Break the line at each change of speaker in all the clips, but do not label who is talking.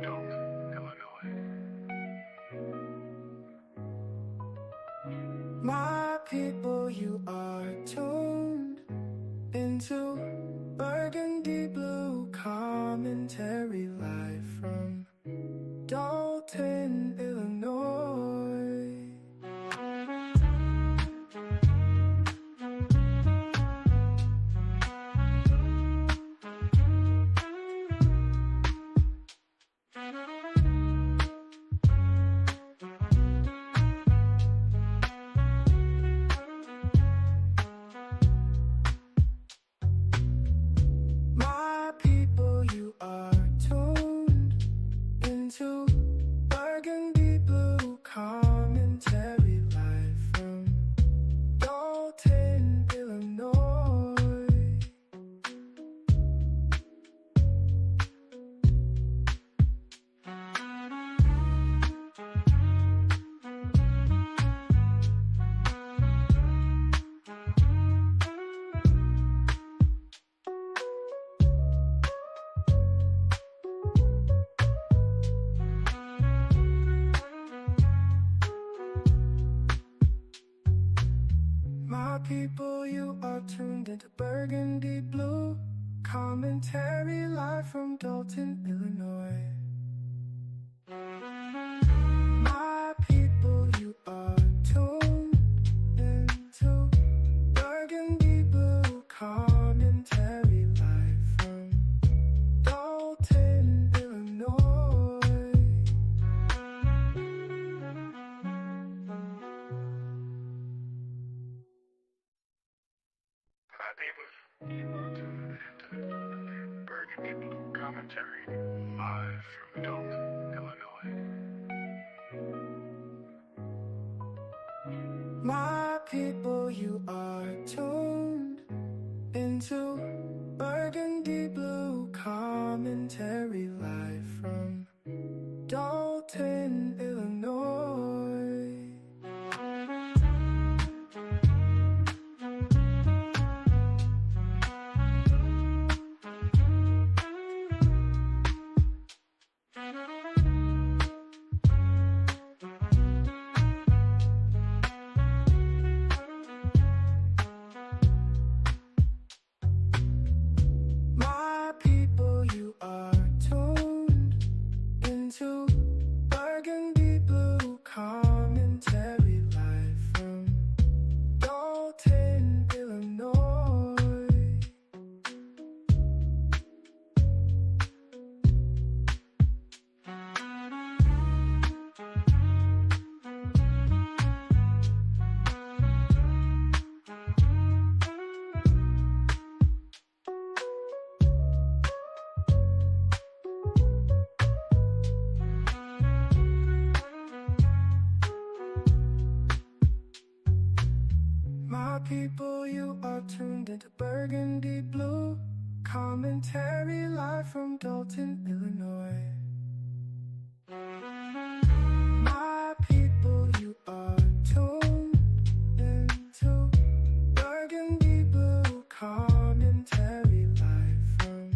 Dolton, Illinois.
My people, you are tuned into Burgundy Blue Commentary live from Dolton, Illinois. My people, you are tuned into Burgundy Blue Commentary live from Dolton, Illinois. My people, you are tuned into Burgundy Blue Commentary live from Dolton, Illinois. My people, you are tuned into Burgundy Blue Commentary live from Dolton, Illinois.
My people, you are tuned into Burgundy Blue Commentary, live from Dolton, Illinois.
My people, you are tuned into Burgundy Blue Commentary live from Dolton, Illinois. My people, you are tuned into Burgundy Blue Commentary live from Dolton, Illinois. My people, you are tuned into Burgundy Blue Commentary live from Dolton, Illinois. My people, you are tuned into Burgundy Blue Commentary live from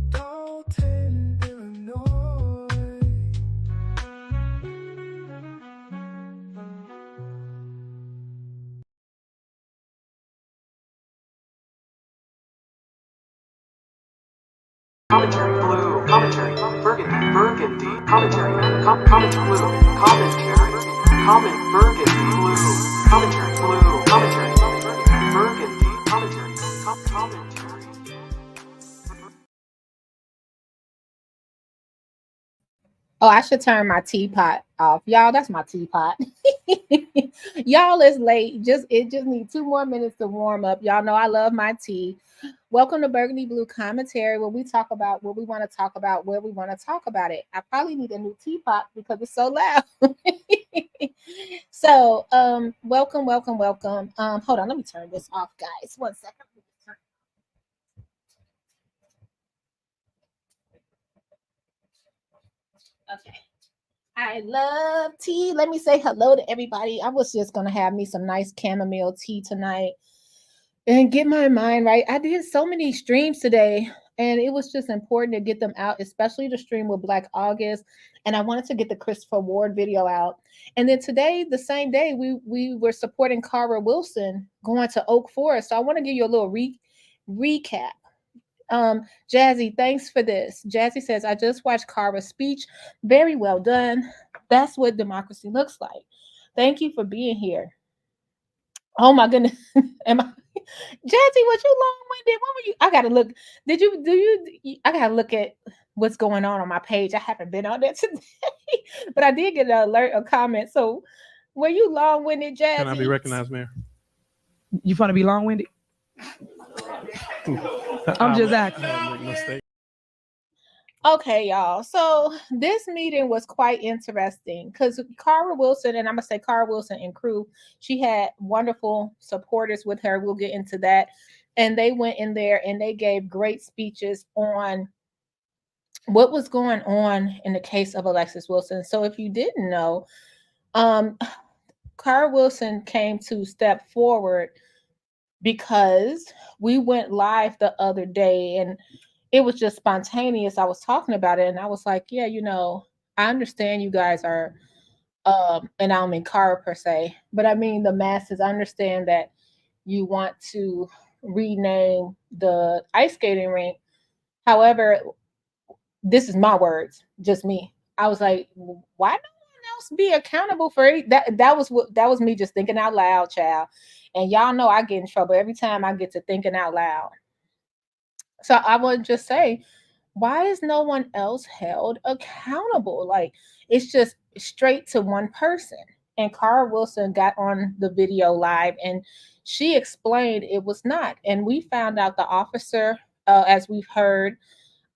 Dolton, Illinois.
Commentary Blue Commentary Burgundy Commentary Commentary Blue Commentary Burgundy Blue Commentary Burgundy Commentary.
Oh, I should turn my teapot off. Y'all, that's my teapot. Y'all, it's late. It just needs 2 more minutes to warm up. Y'all know I love my tea. Welcome to Burgundy Blue Commentary, where we talk about what we want to talk about, where we want to talk about it. I probably need a new teapot because it's so loud. So, welcome. Hold on, let me turn this off, guys. 1 second. Okay. I love tea. Let me say hello to everybody. I was just going to have me some nice chamomile tea tonight and get my mind right. I did so many streams today. And it was just important to get them out, especially the stream with Black August. And I wanted to get the Christopher Ward video out. And then today, the same day, we were supporting Cara Wilson going to Oak Forest. So I want to give you a little recap. Jazzy, thanks for this. Jazzy says, I just watched Cara's speech. Very well done. That's what democracy looks like. Thank you for being here. Oh my goodness. Am I Jazzy, was you long-winded? What were you? I gotta look. I gotta look at what's going on my page. I haven't been on that today, but I did get an alert, a comment. So were you long-winded, Jazzy?
Can I be recognized, Mayor?
You want to be long-winded? I'm just asking.
Okay, y'all. So this meeting was quite interesting because Cara Wilson, and I'm gonna say Cara Wilson and crew, she had wonderful supporters with her. We'll get into that. And they went in there and they gave great speeches on what was going on in the case of Alexis Wilson. So if you didn't know, Cara Wilson came to step forward because we went live the other day and it was just spontaneous. I was talking about it and I was like, yeah, I understand you guys are, and I don't mean Cara per se, but I mean the masses. I understand that you want to rename the ice skating rink. However, this is my words, just me. I was like, why no one else be accountable for it? That was me just thinking out loud, child. And y'all know I get in trouble every time I get to thinking out loud. So I would just say, why is no one else held accountable? Like, it's just straight to one person. And Cara Wilson got on the video live and she explained it was not. And we found out the officer, as we've heard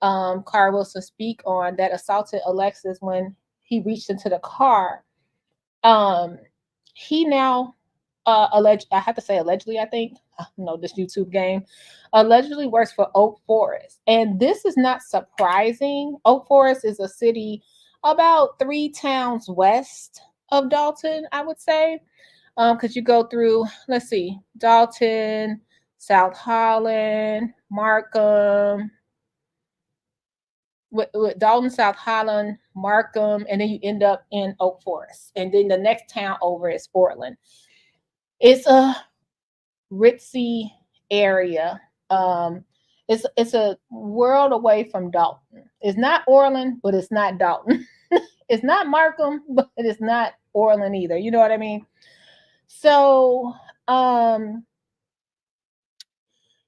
Cara Wilson speak on, that assaulted Alexis when he reached into the car. He now I have to say allegedly, I think, this YouTube game, allegedly works for Oak Forest. And this is not surprising. Oak Forest is a city about 3 towns west of Dolton, I would say. Because you go through, let's see, Dolton, South Holland, Markham, with Dolton, South Holland, Markham, and then you end up in Oak Forest. And then the next town over is Portland. It's a ritzy area. It's a world away from Dolton. It's not Orland, but it's not Dolton. It's not Markham, but it's not Orland either. You know what I mean? So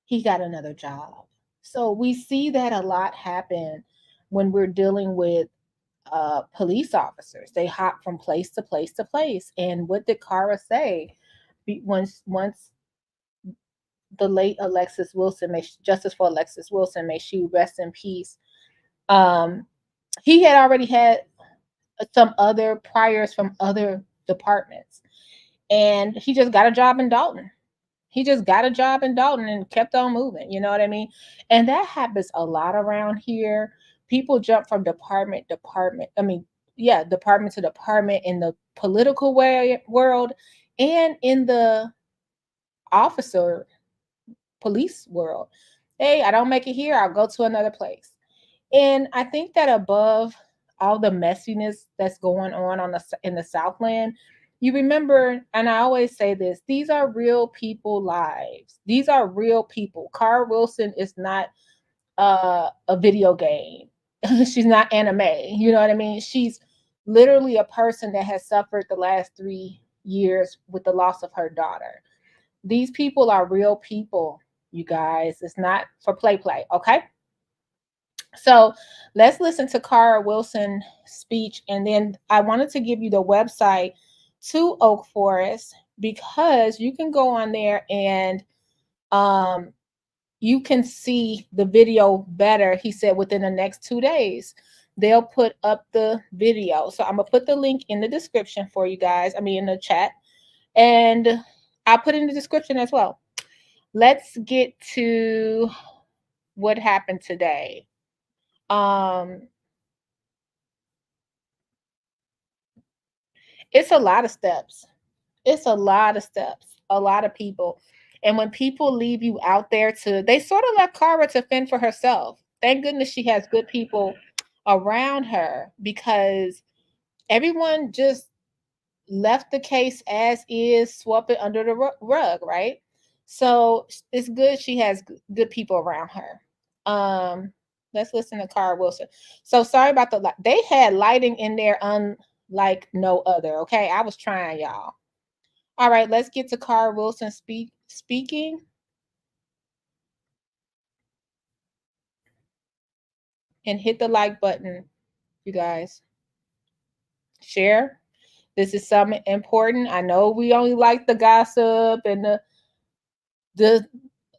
he got another job. So we see that a lot happen when we're dealing with police officers. They hop from place to place to place. And what did Cara say? Once the late Alexis Wilson, justice for Alexis Wilson, may she rest in peace. He had already had some other priors from other departments, and he just got a job in Dolton. He just got a job in Dolton and kept on moving. You know what I mean? And that happens a lot around here. People jump from department to department in the political world and in the officer police world. Hey, I don't make it here, I'll go to another place. And I think that above all the messiness that's going on in the Southland, you remember, and I always say this, these are real people lives. These are real people. Cara Wilson is not a video game. She's not anime. You know what I mean? She's literally a person that has suffered the last 3 years with the loss of her daughter. These people are real people, you guys. It's not for play, okay? So let's listen to Cara Wilson's speech, and then I wanted to give you the website to Oak Forest because you can go on there and you can see the video better. He said within the next 2 days they'll put up the video. So I'm gonna put the link in the description for you guys. In the chat, and I'll put it in the description as well. Let's get to what happened today. It's a lot of steps. It's a lot of steps, a lot of people. And when people leave you out there they sort of left Cara to fend for herself. thank goodness she has good people around her, because everyone just left the case as is, swept it under the rug, right? So it's good she has good people around her. Let's listen to Cara Wilson. So sorry about the they had lighting in there unlike no other. Okay, I was trying, y'all. All right, let's get to Cara Wilson speaking. And hit the like button, you guys. Share. This is something important. I know we only like the gossip and the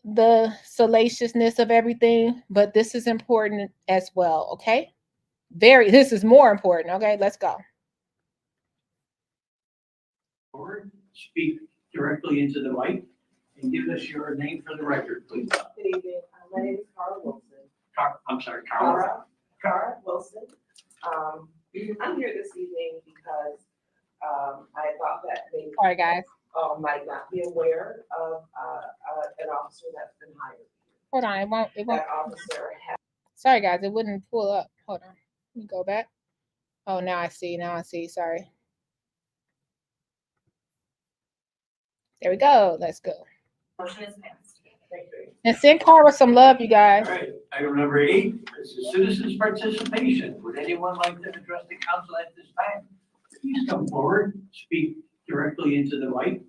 the salaciousness of everything, but this is important as well, okay? This is more important, okay? Let's go.
Forward, speak directly into the mic, and give us your name for the record, please.
Good evening. My name is Cara Wilson.
I'm sorry, Cara.
Cara Wilson. I'm here this evening because I thought that they
All right, guys.
might not be aware of an officer that's been hired.
Hold on, it won't.
That officer has.
Sorry, guys, it wouldn't pull up. Hold on. Let me go back. Oh, now I see. Sorry. There we go. Let's go.
Motion is passed. Thank you.
And send Cara some love, you guys.
All right, item number 8 is citizens' participation. Would anyone like to address the council at this time? Please come forward, speak directly into the mic,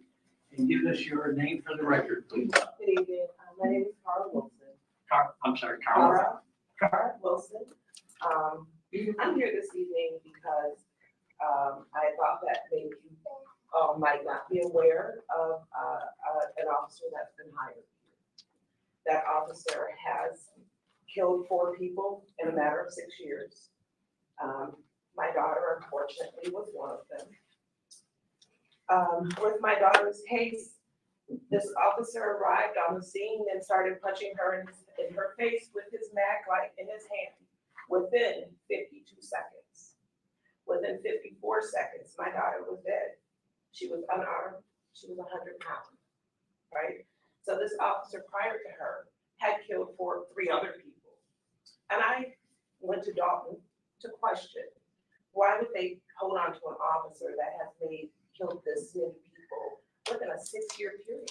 and give us your name for the record, please.
Good evening. My name is Cara Wilson.
I'm sorry, Cara.
Cara Wilson. I'm here this evening because I thought that maybe you might not be aware of an officer that's been hired. That officer has killed 4 people in a matter of 6 years. My daughter, unfortunately, was one of them. With my daughter's case, this officer arrived on the scene and started punching her in her face with his mag light in his hand within 52 seconds. Within 54 seconds, my daughter was dead. She was unarmed. She was 100 pounds, right? So this officer prior to her had killed 3 other people. And I went to Dolton to question, why would they hold on to an officer that has killed this many people within a 6-year period?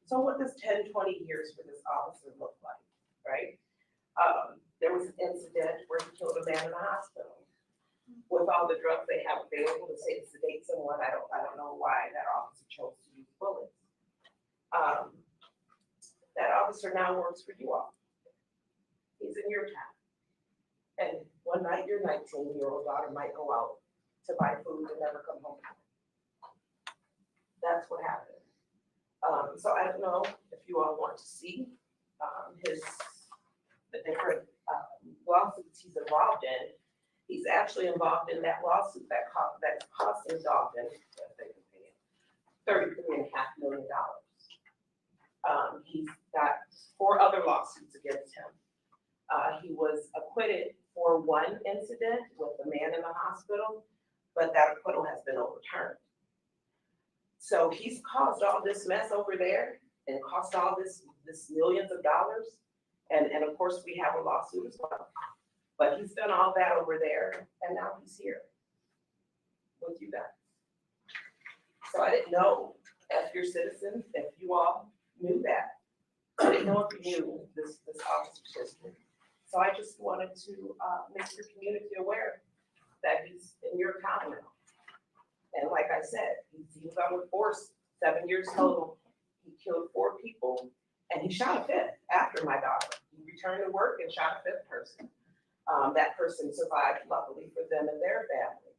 So what does 10, 20 years for this officer look like, right? There was an incident where he killed a man in the hospital. With all the drugs they have available to sedate someone, I don't know why that officer chose to use bullets. That officer now works for you all. He's in your town. And one night your 19-year-old daughter might go out to buy food and never come home. That's what happened. So I don't know if you all want to see the different lawsuits he's involved in. He's actually involved in that lawsuit that's costing Dolton $33.5 million. He's got 4 other lawsuits against him. He was acquitted for one incident with a man in the hospital, but that acquittal has been overturned. So he's caused all this mess over there and cost all this millions of dollars. And of course, we have a lawsuit as well. But he's done all that over there, and now he's here with you guys. So I didn't know, as your citizens, if you all knew that. I didn't know if you knew this officer's history. So I just wanted to make your community aware that he's in your town now. And like I said, he was on the force 7 years total. He killed 4 people, and he shot a 5th after my daughter. He returned to work and shot a 5th person. That person survived, luckily for them and their family.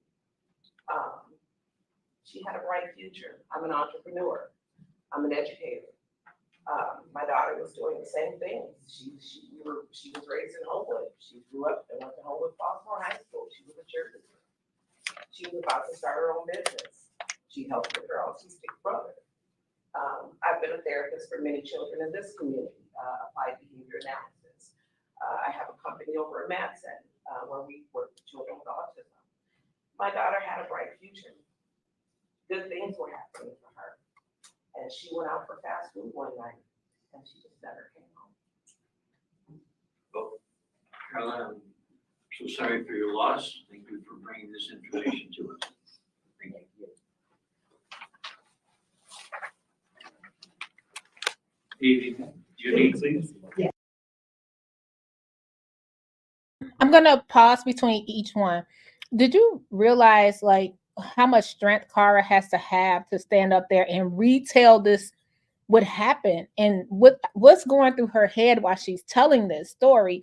She had a bright future. I'm an entrepreneur. I'm an educator. My daughter was doing the same thing. She was raised in Homewood. She grew up and went to Homewood Baltimore High School. She was a cheerleader. She was about to start her own business. She helped her autistic brother. I've been a therapist for many children in this community, applied behavior analysis. I have a company over in Madison where we work with children with autism. My daughter had a bright future. Good things were happening for her. And she went out for fast food one night and she just never came home.
Oh, Carla, I'm so sorry for your loss. Thank you for bringing this information to us. Thank you. Anything you need, please?
I'm gonna pause between each one. Did you realize like how much strength Cara has to have to stand up there and retell this what happened and what's going through her head while she's telling this story?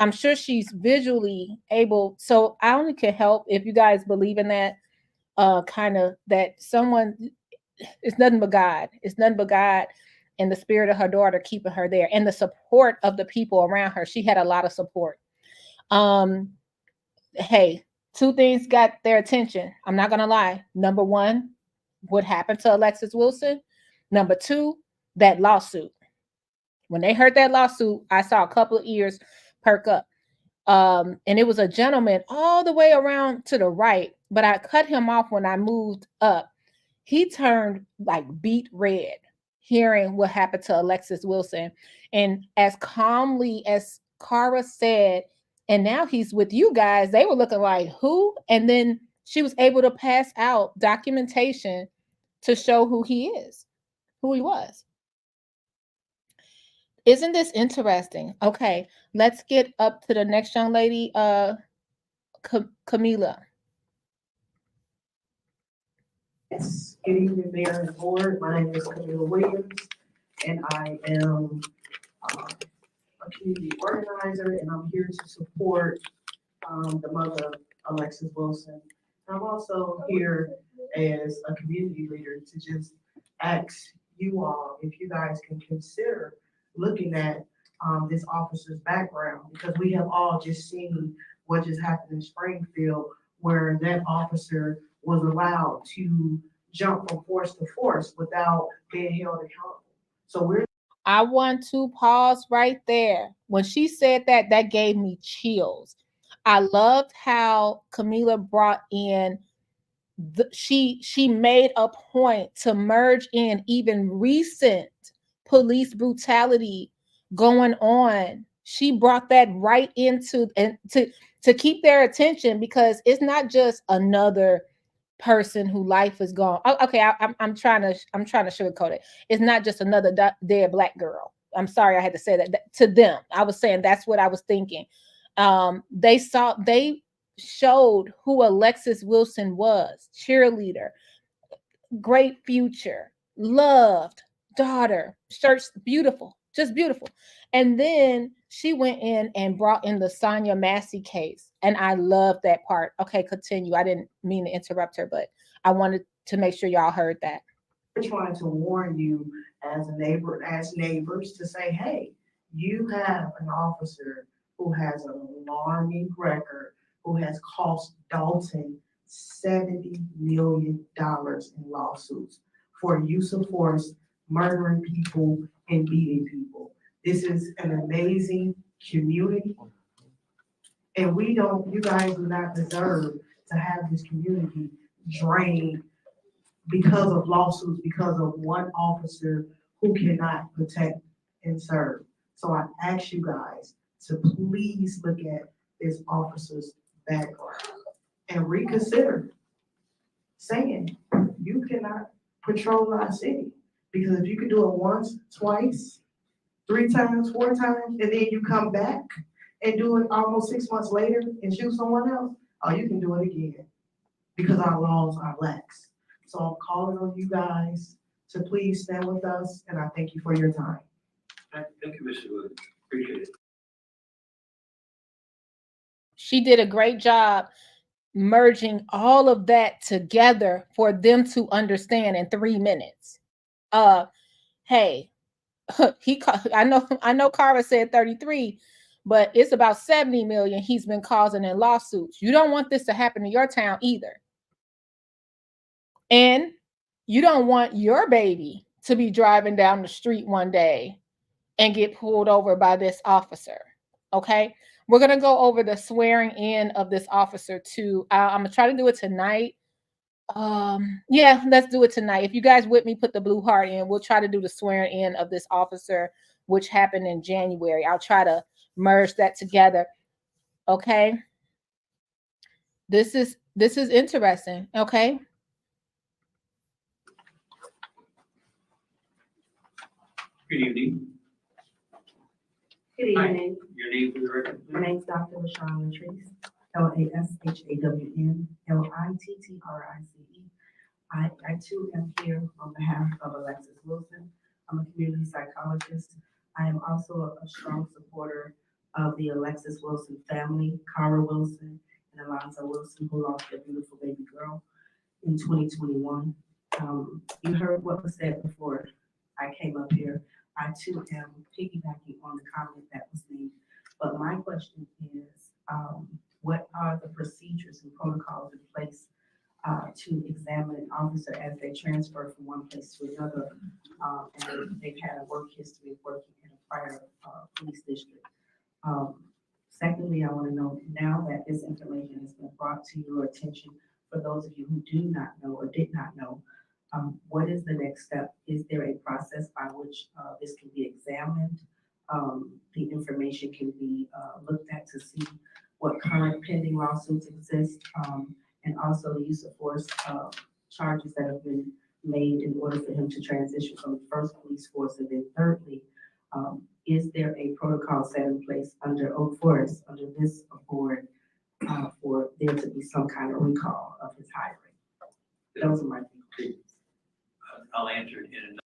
I'm sure she's visually able. So I only can help if you guys believe in that kind of that someone, it's nothing but God. It's nothing but God and the spirit of her daughter keeping her there and the support of the people around her. She had a lot of support. Hey, two things got their attention. I'm not gonna lie. Number one, what happened to Alexis Wilson? Number two, that lawsuit. When they heard that lawsuit, I saw a couple of ears perk up. And it was a gentleman all the way around to the right, but I cut him off when I moved up. He turned like beet red hearing what happened to Alexis Wilson. And as calmly as Cara said, and now he's with you guys, they were looking like, who? And then she was able to pass out documentation to show who he is, who he was. Isn't this interesting? Okay, let's get up to the next young lady, Camila.
Yes, good evening, Mayor and Board. My name is Camila Williams, and I am a community organizer, and I'm here to support the mother, Alexis Wilson. I'm also here as a community leader to just ask you all if you guys can consider looking at this officer's background, because we have all just seen what just happened in Springfield, where that officer was allowed to jump from force to force without being held accountable. So
I want to pause right there. When she said that, that gave me chills. I loved how Camila brought in she made a point to merge in even recent police brutality going on. She brought that right into and to keep their attention, because it's not just another person whose life is gone. Okay, I'm trying to sugarcoat it. It's not just another dead Black girl. I'm sorry I had to say that to them. I was saying that's what I was thinking. They showed who Alexis Wilson was: cheerleader, great future, loved daughter, shirts, beautiful, just beautiful. And then she went in and brought in the Sonia Massey case, and I love that part. Okay, continue. I didn't mean to interrupt her, but I wanted to make sure y'all heard that.
We're trying to warn you as a neighbor, as neighbors, to say, hey, you have an officer who has an alarming record, who has cost Dolton $70 million in lawsuits for use of force, murdering people, and beating people. This is an amazing community, and you guys do not deserve to have this community drained because of lawsuits, because of one officer who cannot protect and serve. So I ask you guys to please look at this officer's background and reconsider saying you cannot patrol our city. Because if you can do it once, twice, 3 times, 4 times, and then you come back and do it almost 6 months later and shoot someone else, you can do it again, because our laws are lax. So I'm calling on you guys to please stand with us, and I thank you for your time.
Thank you, Mr. Wood. Appreciate it.
She did a great job merging all of that together for them to understand in 3 minutes. Hey, I know Cara said 33, but it's about 70 million he's been causing in lawsuits. You don't want this to happen to your town either. And you don't want your baby to be driving down the street one day and get pulled over by this officer. Okay, we're gonna go over the swearing in of this officer too. I'm gonna try to do it tonight. Yeah, let's do it tonight. If you guys with me, put the blue heart in. We'll try to do the swearing in of this officer, which happened in January. I'll try to merge that together. Okay. This is interesting. Okay.
Good evening.
Good
Hi.
evening.
Your name for the record,
My
please?
name's Dr. LaShawn Latrice, LASHAWN I too am here on behalf of Alexis Wilson. I'm a community psychologist. I am also a strong supporter of the Alexis Wilson family, Cara Wilson and Alonzo Wilson, who lost their beautiful baby girl in 2021. You heard what was said before I came up here. I too am piggybacking on the comment that was made. But my question is, what are the procedures and protocols in place to examine an officer as they transfer from one place to another, and they've had a work history of working in a prior police district? Secondly, I want to know, now that this information has been brought to your attention, for those of you who do not know or did not know, what is the next step? Is there a process by which this can be examined? The information can be looked at to see what current pending lawsuits exist, and also the use of force charges that have been made in order for him to transition from the first police force. And then thirdly, is there a protocol set in place under Oak Forest, under this board, for there to be some kind of recall of his hiring? Those are my things.
I'll answer it in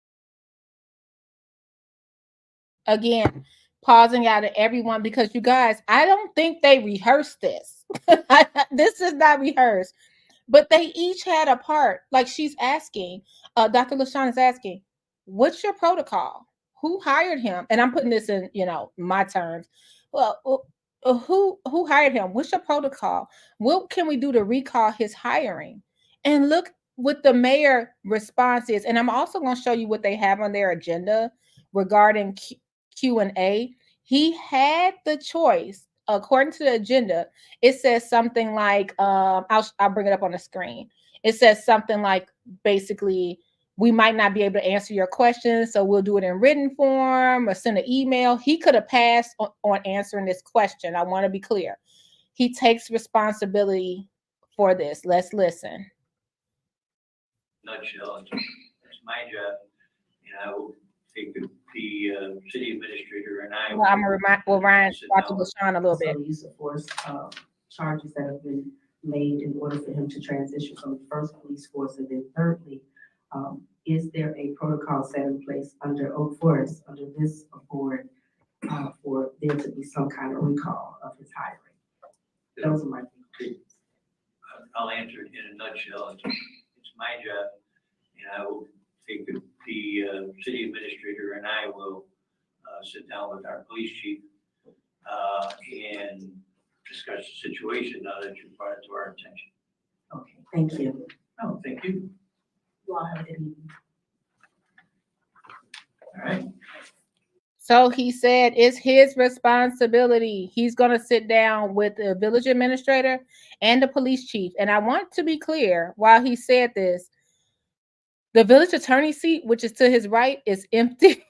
Again, pausing out of everyone, because you guys, I don't think they rehearsed this. This is not rehearsed, but they each had a part. Like she's asking, Dr. LaShawn is asking, what's your protocol? Who hired him? And I'm putting this in, my terms. Well, who hired him? What's your protocol? What can we do to recall his hiring? And look what the mayor response is. And I'm also going to show you what they have on their agenda regarding Q&A. He had the choice, according to the agenda. It says something like, I'll bring it up on the screen. It says something like, basically, we might not be able to answer your questions, so we'll do it in written form or send an email. He could have passed on answering this question. I want to be clear. He takes responsibility for this. Let's listen.
nutshell, it's my job, and I will take the city administrator and I.
Well, I'm gonna remind Dr. LaShawn a little bit.
So use of force charges that have been made in order for him to transition from the first police force. And then thirdly, is there a protocol set in place under Oak Forest, under this board, for there to be some kind of recall of his hiring? Those are my things.
I'll answer it in a nutshell. It's my job, and I will take the city administrator and I will sit down with our police chief and discuss the situation now that you brought it to our attention.
Okay, thank you.
Oh, thank you.
You all have a good evening.
All right.
So he said it's his responsibility. He's going to sit down with the village administrator and the police chief. And I want to be clear, while he said this, the village attorney seat, which is to his right, is empty.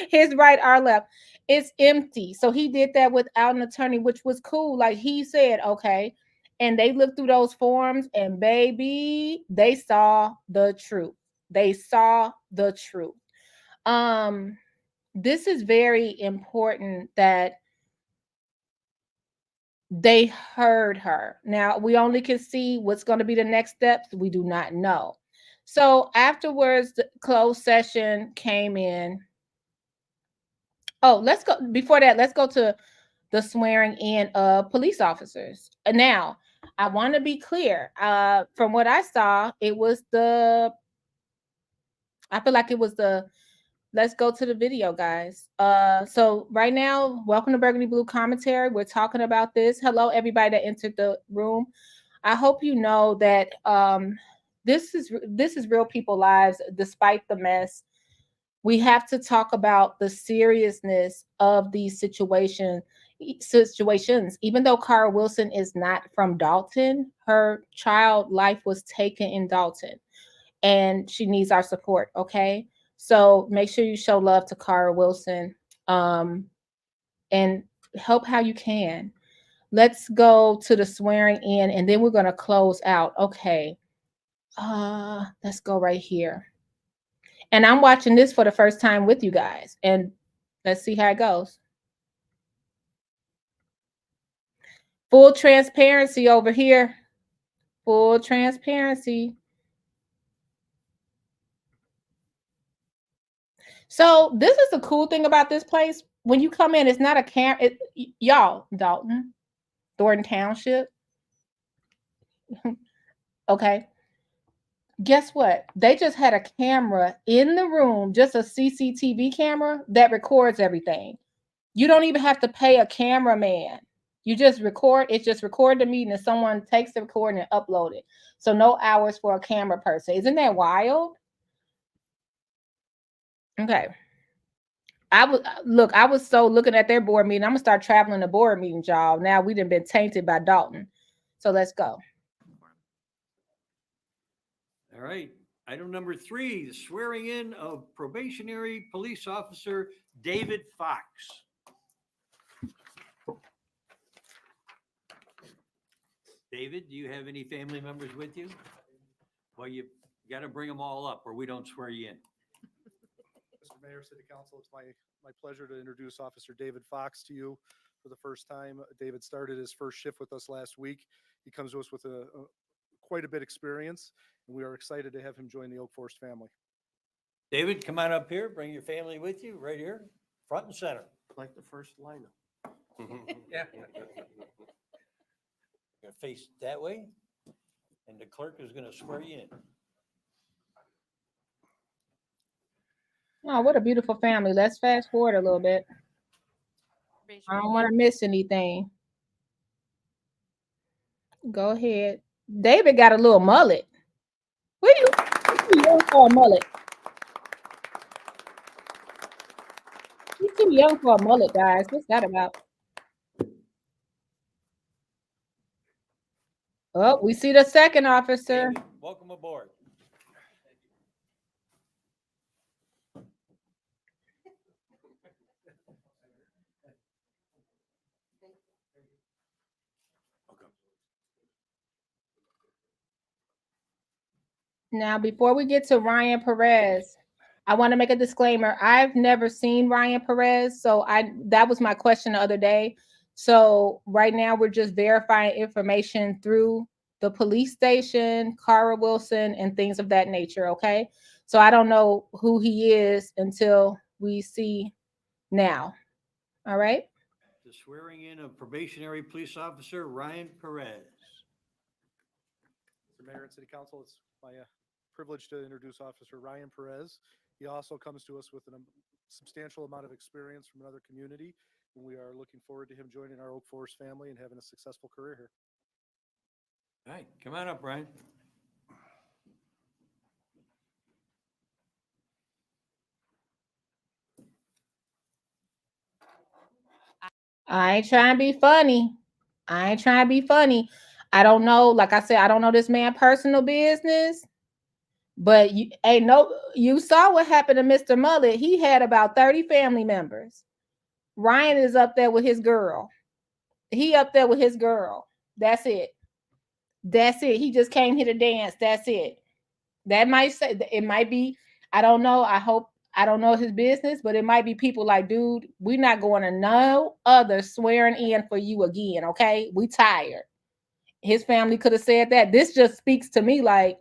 His right, our left, is empty. So he did that without an attorney, which was cool. Like he said, okay. And they looked through those forms and baby, they saw the truth. They saw the truth. This is very important that they heard her. Now, we only can see what's going to be the next steps. We do not know. So afterwards, the closed session came in. Oh, let's go. Before that, let's go to the swearing in of police officers. Now, I want to be clear. From what I saw, I feel like it was let's go to the video, guys. So right now, welcome to Burgundy Blue Commentary. We're talking about this. Hello, everybody that entered the room. I hope you know that this is real people lives, despite the mess. We have to talk about the seriousness of these situations. Even though Cara Wilson is not from Dolton, her child life was taken in Dolton, and she needs our support. Okay. So make sure you show love to Cara Wilson. And help how you can. Let's go to the swearing in and then we're going to close out. Okay. Let's go right here. And I'm watching this for the first time with you guys. And let's see how it goes. Full transparency over here. Full transparency. So this is the cool thing about this place. When you come in, it's not a camera. Y'all, Dolton, Thornton Township. Okay. Guess what? They just had a camera in the room, just a CCTV camera that records everything. You don't even have to pay a cameraman. You just record. It's just record the meeting and someone takes the recording and upload it. So no hours for a camera person. Isn't that wild? Okay. I was so looking at their board meeting. I'm gonna start traveling to board meetings, y'all. Now we done been tainted by Dolton. So let's go.
All right. Item number 3, the swearing in of probationary police officer David Fox. David, do you have any family members with you? Well, you got to bring them all up or we don't swear you in.
Mr. Mayor, City Council, it's my pleasure to introduce Officer David Fox to you for the first time. David started his first shift with us last week. He comes to us with quite a bit of experience, and we are excited to have him join the Oak Forest family.
David, come on up here. Bring your family with you right here, front and center.
Like the first lineup.
Yeah. You're gonna face that way, and the clerk is gonna swear you in.
Oh, what a beautiful family. Let's fast forward a little bit. I don't want to miss anything. Go ahead. David got a little mullet. What are you too young for a mullet? He's too young for a mullet, guys. What's that about? Oh, we see the second officer.
David, welcome aboard.
Now, before we get to Ryan Perez, I want to make a disclaimer. I've never seen Ryan Perez, so that was my question the other day. So right now we're just verifying information through the police station, Cara Wilson, and things of that nature, okay? So I don't know who he is until we see now. All right?
The swearing in of probationary police officer Ryan Perez.
Mr. Mayor and City Council, it's my privilege to introduce Officer Ryan Perez. He also comes to us with a substantial amount of experience from another community, and we are looking forward to him joining our Oak Forest family and having a successful career here.
All right, come on up, Ryan.
I ain't trying to be funny. I don't know. Like I said, I don't know this man's personal business. But you saw what happened to Mr. Mullet. He had about 30 family members. Ryan is up there with his girl. That's it. He just came here to dance. That's it. That might say it might be. I don't know. I don't know his business, but it might be people like, dude, we're not going to no other swearing in for you again. Okay, we tired. His family could have said that. This just speaks to me like.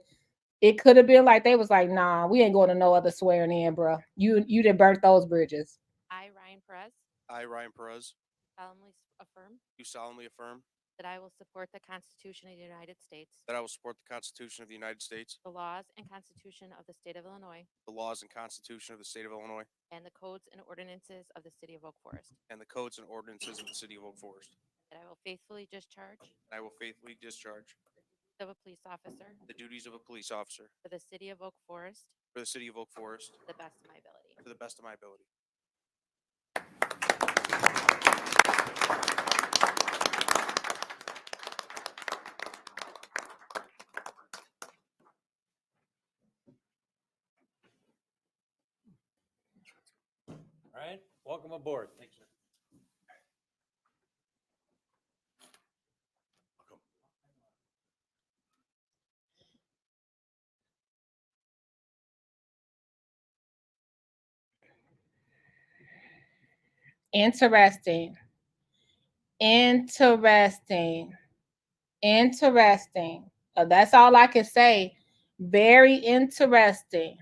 It could have been like they was like, nah, we ain't going to no other swearing in, bro. You done burnt those bridges.
I, Ryan Perez,
I, Ryan Perez,
solemnly affirm
do solemnly affirm
that I will support the Constitution of the United States,
that I will support the Constitution of the United States,
the laws and Constitution of the State of Illinois,
the laws and Constitution of the State of Illinois,
and the codes and ordinances of the City of Oak Forest,
and the codes and ordinances of the City of Oak Forest.
that I will faithfully discharge
And I will faithfully discharge
of a police officer
the duties of a police officer
for the City of Oak Forest
for the City of Oak Forest
to the best of my ability.
to the best of my ability.
All right, welcome aboard. Thanks, sir.
Interesting. That's all I can say. Very interesting.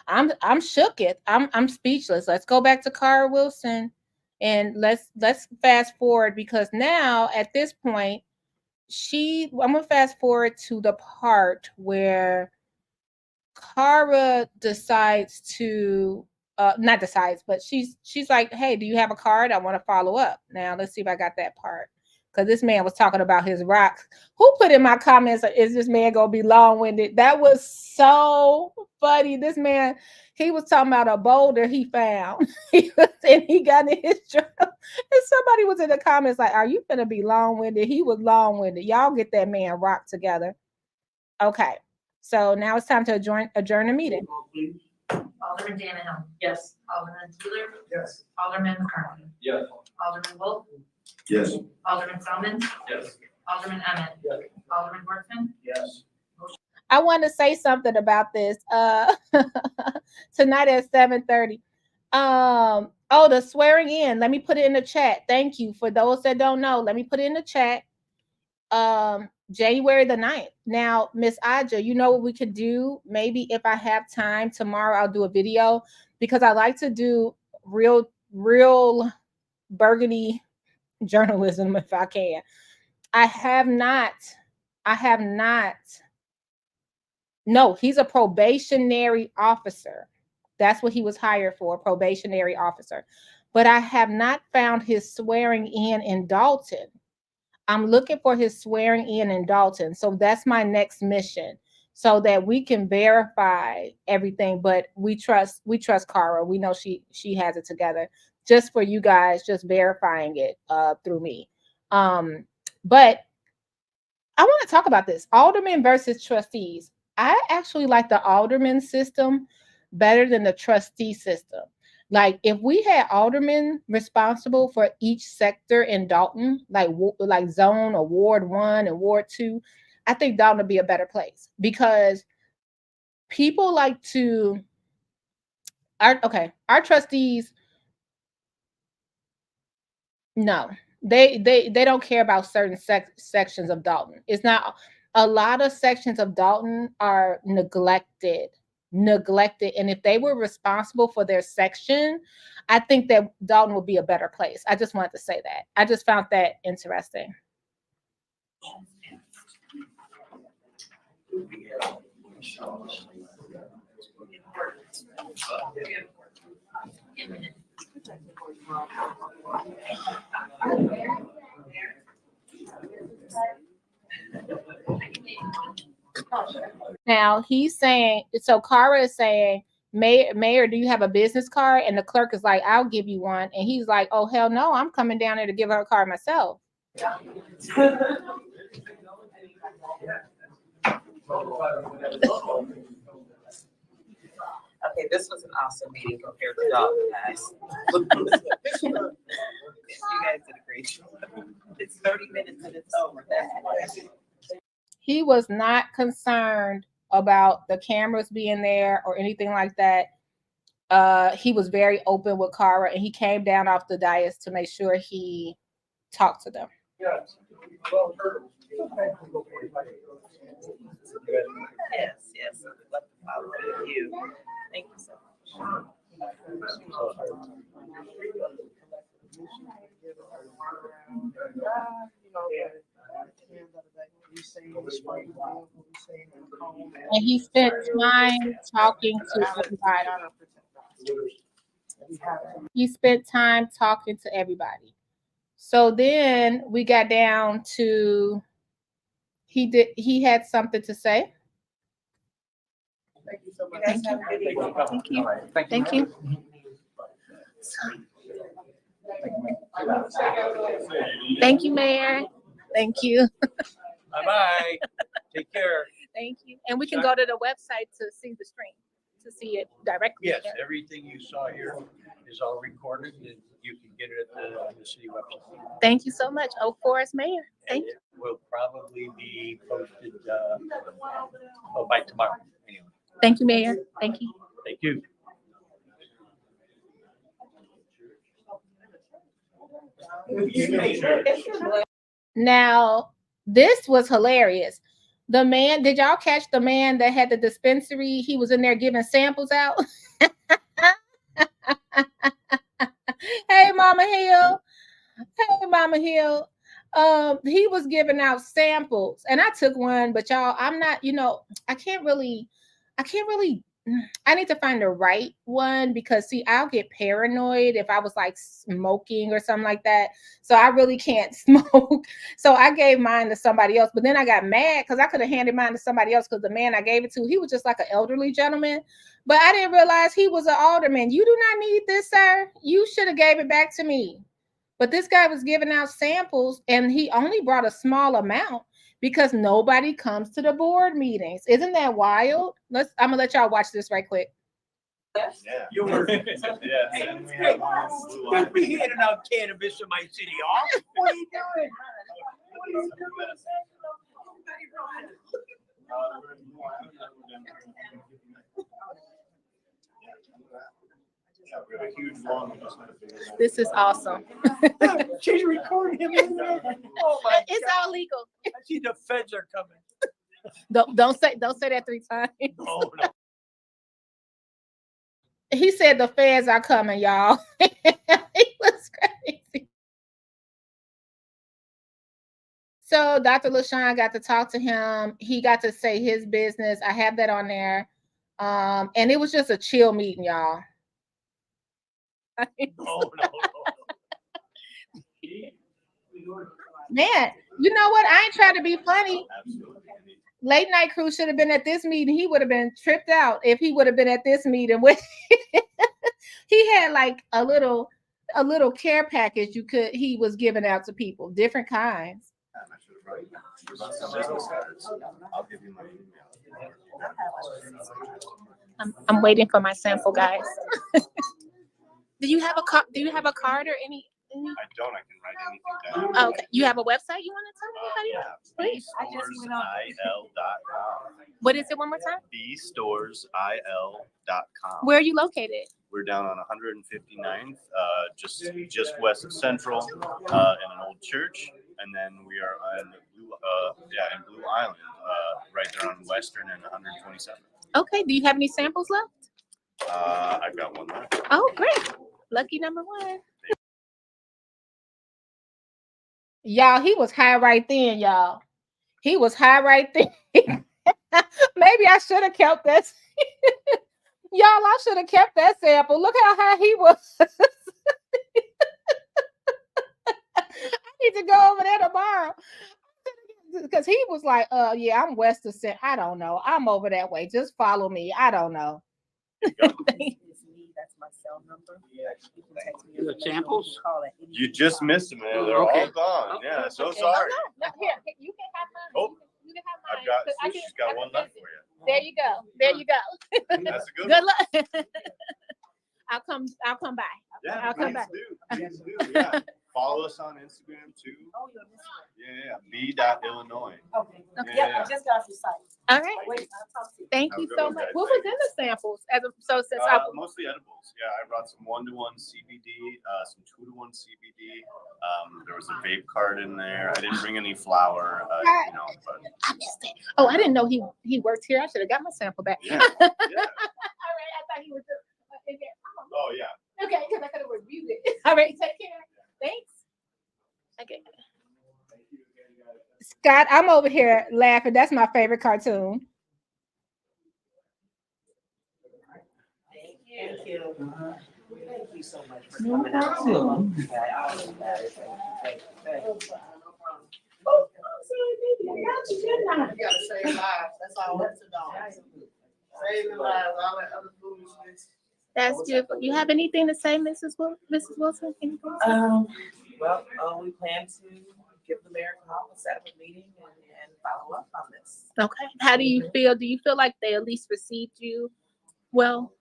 I'm shook it. I'm speechless. Let's go back to Cara Wilson and let's fast forward because now at this point I'm gonna fast forward to the part where Cara decides to not decides, but she's like, hey, do you have a card? I want to follow up. Now let's see if I got that part. Because this man was talking about his rocks. Who put in my comments, is this man gonna be long-winded? That was so funny. This man, he was talking about a boulder he found. And he got in his truck. And somebody was in the comments like, are you gonna be long-winded? He was long-winded. Y'all get that man rock together. Okay. So now it's time to adjourn the meeting.
Alderman Danahill.
Yes.
Alderman Wheeler.
Yes.
Alderman McCarthy.
Yes.
Alderman Wolf.
Yes.
Alderman Feldman.
Yes.
Alderman Emmett.
Yes.
Alderman Workman.
Yes.
I want to say something about this. Tonight at 7:30. Oh, the swearing in. Let me put it in the chat. Thank you. For those that don't know, let me put it in the chat. January the 9th. Now, Miss Aja, you know what we could do? Maybe if I have time tomorrow, I'll do a video because I like to do real Burgundy journalism if I can. I have not. No, he's a probationary officer. That's what he was hired for, probationary officer. But I have not found his swearing in Dolton. I'm looking for his swearing in Dolton. So that's my next mission so that we can verify everything. But we trust Cara. We know she has it together. Just for you guys, just verifying it through me. But I want to talk about this. Aldermen versus trustees. I actually like the alderman system better than the trustee system. Like if we had aldermen responsible for each sector in Dolton, like zone or Ward 1 and Ward 2, I think Dolton would be a better place because people like to our trustees, no, they don't care about certain sections of Dolton. It's not a lot of sections of Dolton are neglected. And if they were responsible for their section, I think that Dolton would be a better place. I just wanted to say that. I just found that interesting. Now he's saying, so Cara is saying, Mayor, do you have a business card? And the clerk is like, I'll give you one. And he's like, oh, hell no, I'm coming down there to give her a card myself.
Okay, this was an awesome meeting compared to Dolton, guys. You guys did a great job. It's 30 minutes and it's over.
He was not concerned about the cameras being there or anything like that. He was very open with Cara, and he came down off the dais to make sure he talked to them.
Yes, yes. I'd love to follow with you. Thank you so much.
And he spent time talking to everybody. He spent time talking to everybody. So then we got down to he had something to say.
Thank you so much. Thank you.
Thank you. Thank you, Mayor. Thank you.
Bye-bye. Take care.
Thank you. And we can go to the website to see the stream, to see it directly.
Yes,
there.
everything you saw here is all recorded and you can get it at the city website.
Thank you so much, Oak Forest Mayor. Thank you.
It will probably be posted by tomorrow. Anyway.
Thank you, Mayor. Thank you.
Thank you.
Now, this was hilarious. The man, did y'all catch the man that had the dispensary? He was in there giving samples out. Hey, Mama Hill. Hey, Mama Hill. He was giving out samples, and I took one, but y'all, I'm not, I can't really, I need to find the right one because see, I'll get paranoid if I was like smoking or something like that. So I really can't smoke. So I gave mine to somebody else, but then I got mad because I could have handed mine to somebody else because the man I gave it to, he was just like an elderly gentleman. But I didn't realize he was an alderman. You do not need this, sir. You should have gave it back to me. But this guy was giving out samples and he only brought a small amount because nobody comes to the board meetings. Isn't that wild? I'm gonna let y'all watch this right quick.
Yeah. You were. Yeah.
Don't be handing out cannabis in my city hall. What are you doing? What are you doing?
This is awesome.
She's recording him. Oh my
It's
God.
all legal.
I see the feds are coming.
Don't say that 3 times.
No.
He said the feds are coming, y'all. He was crazy. So Dr. LaShawn got to talk to him. He got to say his business. I have that on there. And it was just a chill meeting, y'all.
No.
Man, you know what? I ain't trying to be funny. Late Night Crew should have been at this meeting. He would have been tripped out if he would have been at this meeting. He had like a little care package he was giving out to people, different kinds.
I'll give you my email.
I'm waiting for my sample, guys. Do you have a card or any?
I don't. I can write anything down.
Oh, okay. You have a website you want to tell me about? Please.
BStoresIL.com.
What is it one more time?
BStoresIL.com.
Where are you located?
We're down on 159th, just west of Central, in an old church, and then we are in Blue Island, right there on Western and 127th.
Okay. Do you have any samples left?
I've got one left.
Oh, great. Lucky number 1. Y'all, he was high right then, y'all. He was high right then. Maybe I should have kept that. Y'all, I should have kept that sample. Look how high he was. I need to go over there tomorrow. Because he was like, yeah, I'm west of Central. I don't know. I'm over that way. Just follow me. I don't know.
That's my cell number.
The samples?
You just missed them, man. They're all gone. Yeah, so
Okay.
sorry.
Oh, no. Here, you can have mine.
Oh,
You can have mine.
She's got one left for you.
There you go. There you go.
That's a good
Good
one.
luck. I'll come by.
Yeah,
I'll come
please
back.
do. Yeah. Follow us on Instagram too.
Oh, you're missing.
Yeah. B.Illinois.
Okay.
Yeah.
I just got your site.
All right.
Wait, I'll talk to you.
Thank
Have
you
a good
so
one,
much.
guys.
What was in the samples?
Mostly edibles. Yeah, I brought some 1-to-1 CBD, some 2-to-1 CBD. There was a vape card in there. I didn't bring any flour, but
I missed it. Oh, I didn't know he worked here. I should have got my sample back.
yeah.
All right. I thought he was just in there.
Oh yeah.
Okay, because I could have reviewed it. All right, take care. Thanks. Okay. Scott, I'm over here laughing. That's my favorite cartoon.
Thank you. Thank you so much for
No
coming out.
problem.
Okay, I'll be back. Thank you.
Oh, I'm sorry, baby. I got you, didn't I? You gotta save lives. That's all that's about. Saving lives, all that other foolishness.
That's beautiful. You have anything to say, Mrs. Wilson? Anything to say?
We plan to give the mayor a call, set up a meeting and follow up on this.
Okay. How do you feel? Do you feel like they at least received you well?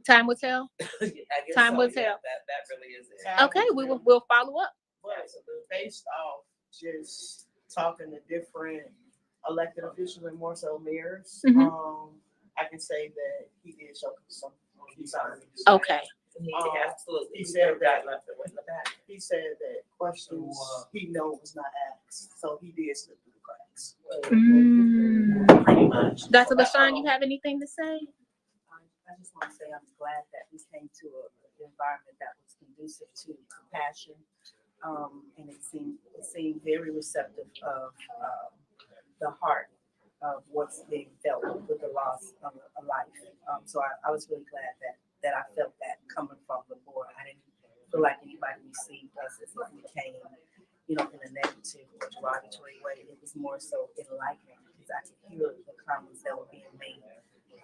Time will tell.
I guess
Time will
yeah,
tell.
That really is it.
Okay, we'll follow up.
But based off just talking to different elected officials and more so mayors,
Mhm.
I can say that he did show some concern.
Okay.
He absolutely.
He said that.
Left it in the back.
He said that questions he know was not asked, so he did slip through the cracks.
Pretty much.
Dr. LaShawn, you have anything to say?
I just want to say I'm glad that we came to an environment that was conducive to compassion, and it seemed very receptive of the heart of what's being felt with the loss of a life. So I was really glad that I felt that coming from the board. I didn't feel like anybody received us as if we came, in a negative or derogatory way. It was more so enlightening because I could hear the comments that were being made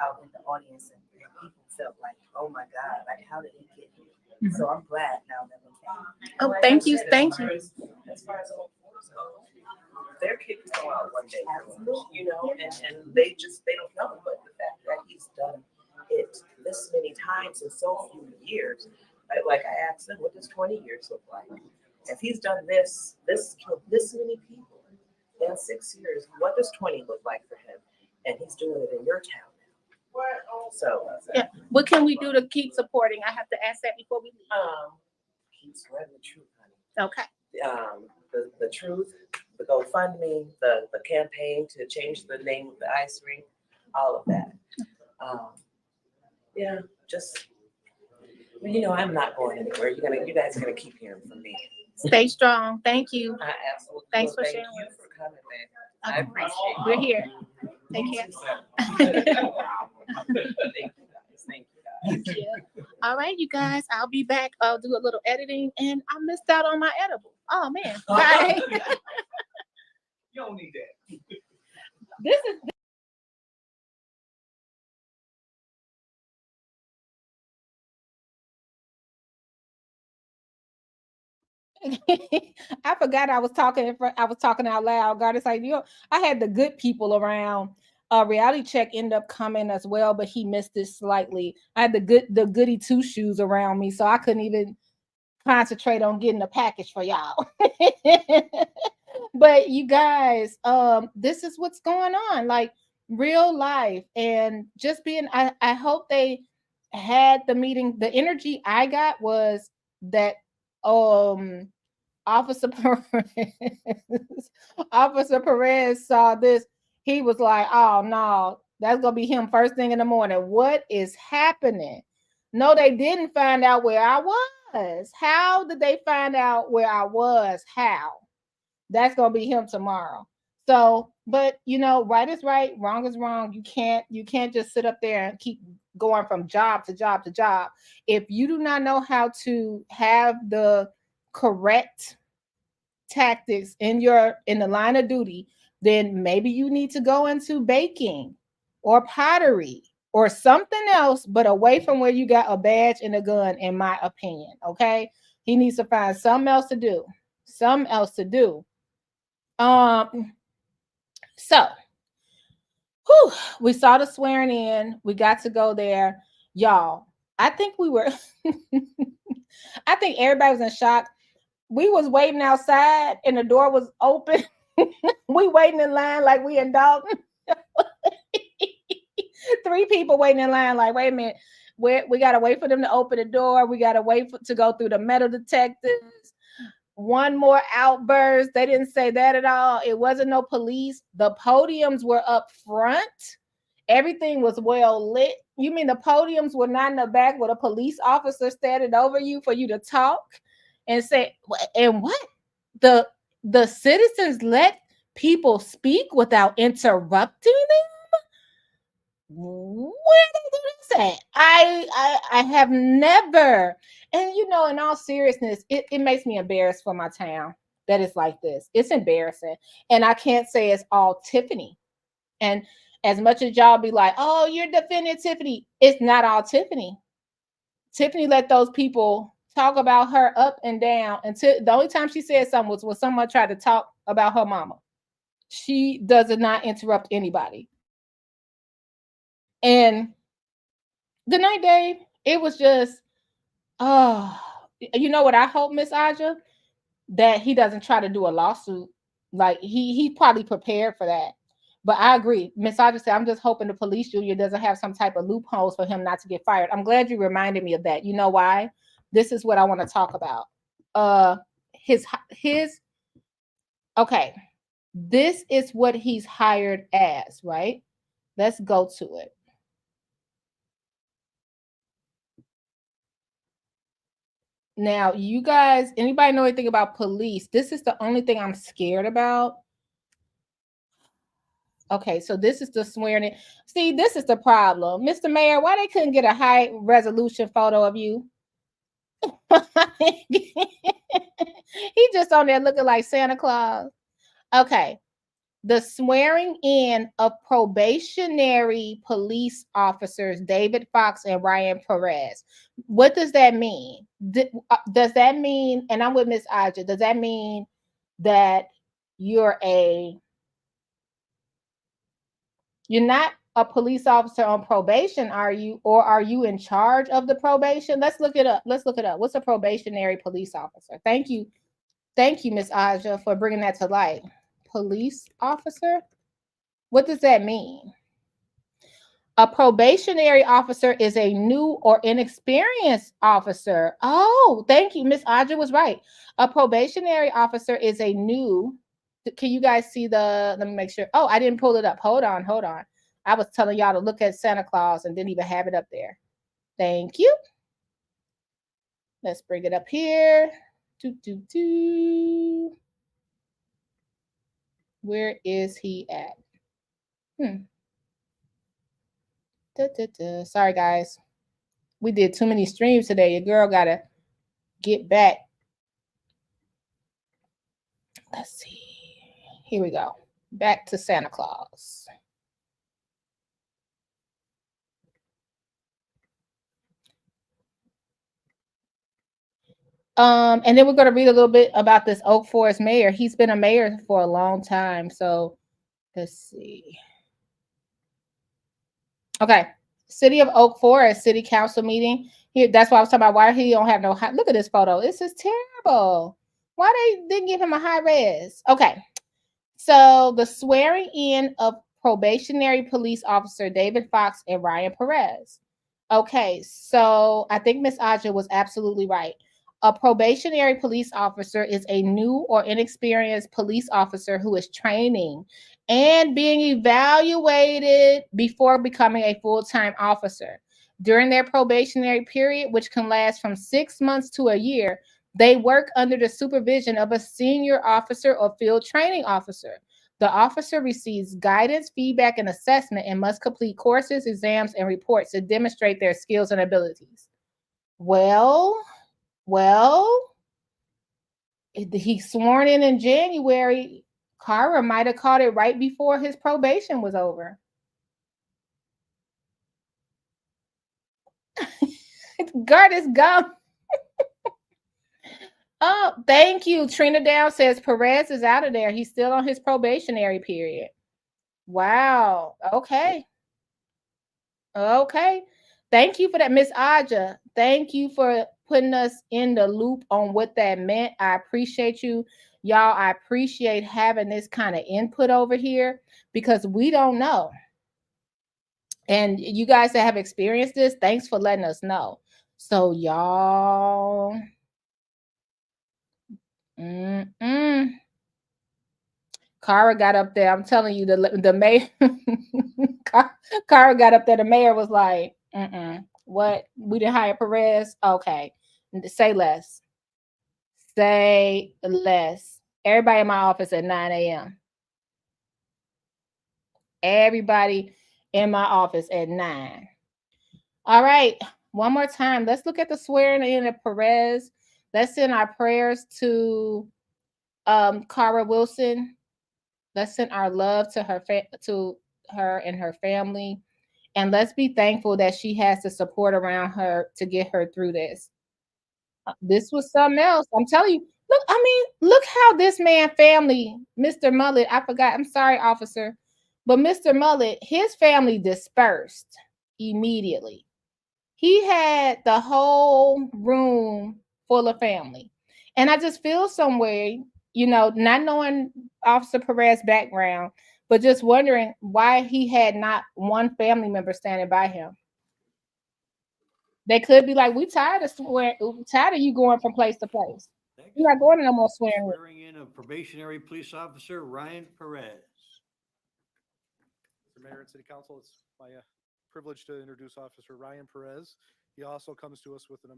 out in the audience, and people felt like, oh my God, like how did it get here? So I'm glad now that we came.
Oh, thank you.
As far as old folks go, their kids go out one day, and they don't know, but the fact that he's done it this many times in so few years, like I asked him, what does 20 years look like? If he's done this killed this many people in 6 years, what does 20 look like for him? And he's doing it in your town. So
yeah, what can we do to keep supporting? I have to ask that before we leave.
Keep spreading the truth, honey.
Okay.
The truth, the GoFundMe, the campaign to change the name of the ice rink, all of that. Yeah, just I'm not going anywhere. You guys are gonna keep hearing from me.
Stay strong. Thank you.
I absolutely.
Thanks for
Thank
sharing
you
with us.
for coming, man. I appreciate it.
We're here. Take care.
Thank you, guys.
Yeah. All right, you guys. I'll be back. I'll do a little editing, and I missed out on my edible. Oh man. Bye.
You don't need that.
This is. I forgot I was talking in front, I was talking out loud. God, it's like, I had the good people around. Reality Check ended up coming as well, but he missed it slightly. I had the goody two shoes around me, so I couldn't even concentrate on getting a package for y'all. But you guys, this is what's going on, like real life, and just being. I hope they had the meeting. The energy I got was that Officer Perez saw this. He was like, oh no, that's gonna be him first thing in the morning. What is happening? No, they didn't find out where I was. How did they find out where I was? How? That's gonna be him tomorrow. So, but right is right, wrong is wrong. You can't just sit up there and keep going from job to job to job. If you do not know how to have the correct tactics in the line of duty, then maybe you need to go into baking or pottery or something else, but away from where you got a badge and a gun, in my opinion. Okay, he needs to find something else to do. So we saw the swearing in. We got to go there, y'all. I think I think everybody was in shock. We was waiting outside and the door was open. We waiting in line like we in Dolton. 3 people waiting in line like, wait a minute. We got to wait for them to open the door. We got to wait to go through the metal detectors. One more outburst. They didn't say that at all. It wasn't no police. The podiums were up front. Everything was well lit. You mean the podiums were not in the back with a police officer standing over you for you to talk and say, and what? The citizens let people speak without interrupting them? Where did they do this at? I have never, and in all seriousness, it makes me embarrassed for my town that it's like this. It's embarrassing. And I can't say it's all Tiffany. And as much as y'all be like, oh, you're defending Tiffany, it's not all Tiffany. Tiffany let those people talk about her up and down until the only time she said something was when someone tried to talk about her mama. She does not interrupt anybody. And good night, Dave. It was just, you know what I hope, Miss Aja? That he doesn't try to do a lawsuit. Like he probably prepared for that. But I agree. Miss Audrey said, I'm just hoping the police union doesn't have some type of loopholes for him not to get fired. I'm glad you reminded me of that. You know why? This is what I want to talk about. Okay. This is what he's hired as, right? Let's go to it. Now, you guys, anybody know anything about police? This is the only thing I'm scared about. Okay, so this is the swearing in. See, this is the problem. Mr. Mayor, why they couldn't get a high resolution photo of you? He just on there looking like Santa Claus. Okay. The swearing in of probationary police officers David Fox and Ryan Perez. What does that mean? Does that mean, and I'm with Miss Aja, does that mean that you're not a police officer on probation, are you? Or are you in charge of the probation? Let's look it up. What's a probationary police officer? Thank you. Thank you, Miss Aja, for bringing that to light. Police officer? What does that mean? A probationary officer is a new or inexperienced officer. Oh, thank you. Miss Aja was right. A probationary officer is a new. Can you guys see let me make sure. Oh, I didn't pull it up. Hold on. I was telling y'all to look at Santa Claus and didn't even have it up there. Thank you. Let's bring it up here. Where is he at? Sorry, guys. We did too many streams today. Your girl got to get back. Let's see. Here we go. Back to Santa Claus. And then we're going to read a little bit about this Oak Forest mayor. He's been a mayor for a long time. So let's see. Okay. City of Oak Forest City Council meeting. Here, that's why I was talking about why he don't have no high. Look at this photo. This is terrible. Why they didn't give him a high res? Okay. So the swearing in of probationary police officer David Fox and Ryan Perez. Okay, so I think Miss Aja was absolutely right. A probationary police officer is a new or inexperienced police officer who is training and being evaluated before becoming a full-time officer. During their probationary period, which can last from 6 months to a year, they work under the supervision of a senior officer or field training officer. The officer receives guidance, feedback, and assessment and must complete courses, exams, and reports to demonstrate their skills and abilities. Well, he's sworn in January. Cara might have caught it right before his probation was over. Guard is gum. Oh, thank you. Trina Down says Perez is out of there. He's still on his probationary period. Wow. Okay. Thank you for that, Miss Aja. Thank you for putting us in the loop on what that meant. I appreciate you. Y'all, I appreciate having this kind of input over here because we don't know. And you guys that have experienced this, thanks for letting us know. So y'all, Cara got up there. I'm telling you, the mayor, Cara got up there. The mayor was like, what? We didn't hire Perez? Okay. Say less. Say less. Everybody in my office at 9 a.m. Everybody in my office at 9. All right. One more time. Let's look at the swearing in of Perez. Let's send our prayers to Cara Wilson. Let's send our love to her and her family. And let's be thankful that she has the support around her to get her through this. This was something else. I'm telling you. Look how this man family, Mr. Mullet, I forgot. I'm sorry, officer. But Mr. Mullet, his family dispersed immediately. He had the whole room full of family. And I just feel some way, not knowing Officer Perez's background, but just wondering why he had not one family member standing by him. They could be like, we tired of you going from place to place. You're not going to no more swearing.
Swearing in of probationary police officer Ryan Perez.
Mr. Mayor and City Council, it's my privilege to introduce Officer Ryan Perez. He also comes to us with a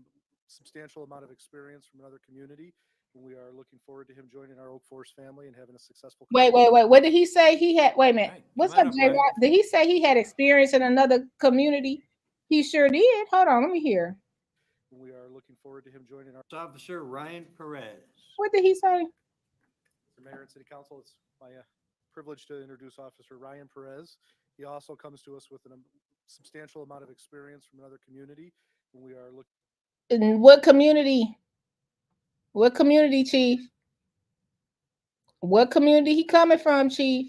substantial amount of experience from another community, and we are looking forward to him joining our Oak Forest family and having a successful career.
Wait. What did he say he had? Wait a minute.
Right,
What's
come
up,
on
J.
up,
Rock? Did he say he had experience in another community? He sure did. Hold on, let me hear.
We are looking forward to him joining our
Officer Ryan Perez.
What did he say?
Mr. Mayor and City Council, it's my privilege to introduce Officer Ryan Perez. He also comes to us with a substantial amount of experience from another community, and we are looking.
In what community? What community, Chief? What community he coming from, Chief?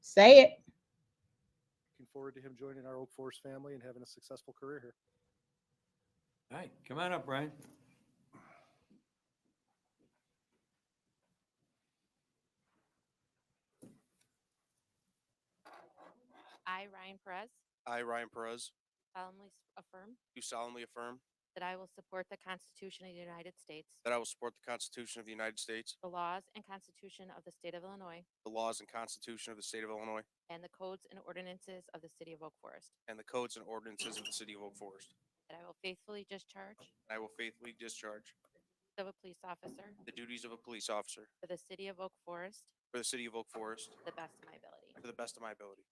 Say it.
Looking forward to him joining our Oak Forest family and having a successful career here.
All right, come on up, Ryan.
I, Ryan Perez,
I, Ryan Perez,
solemnly affirm
do solemnly affirm
that I will support the Constitution of the United States,
that I will support the Constitution of the United States,
the laws and Constitution of the State of Illinois,
the laws and Constitution of the State of Illinois,
and the codes and ordinances of the City of Oak Forest,
and the codes and ordinances of the City of Oak Forest.
that I will faithfully discharge
I will faithfully discharge
of a police officer
the duties of a police officer
for the City of Oak Forest
for the City of Oak Forest
to the best of my ability.
to the best of my ability.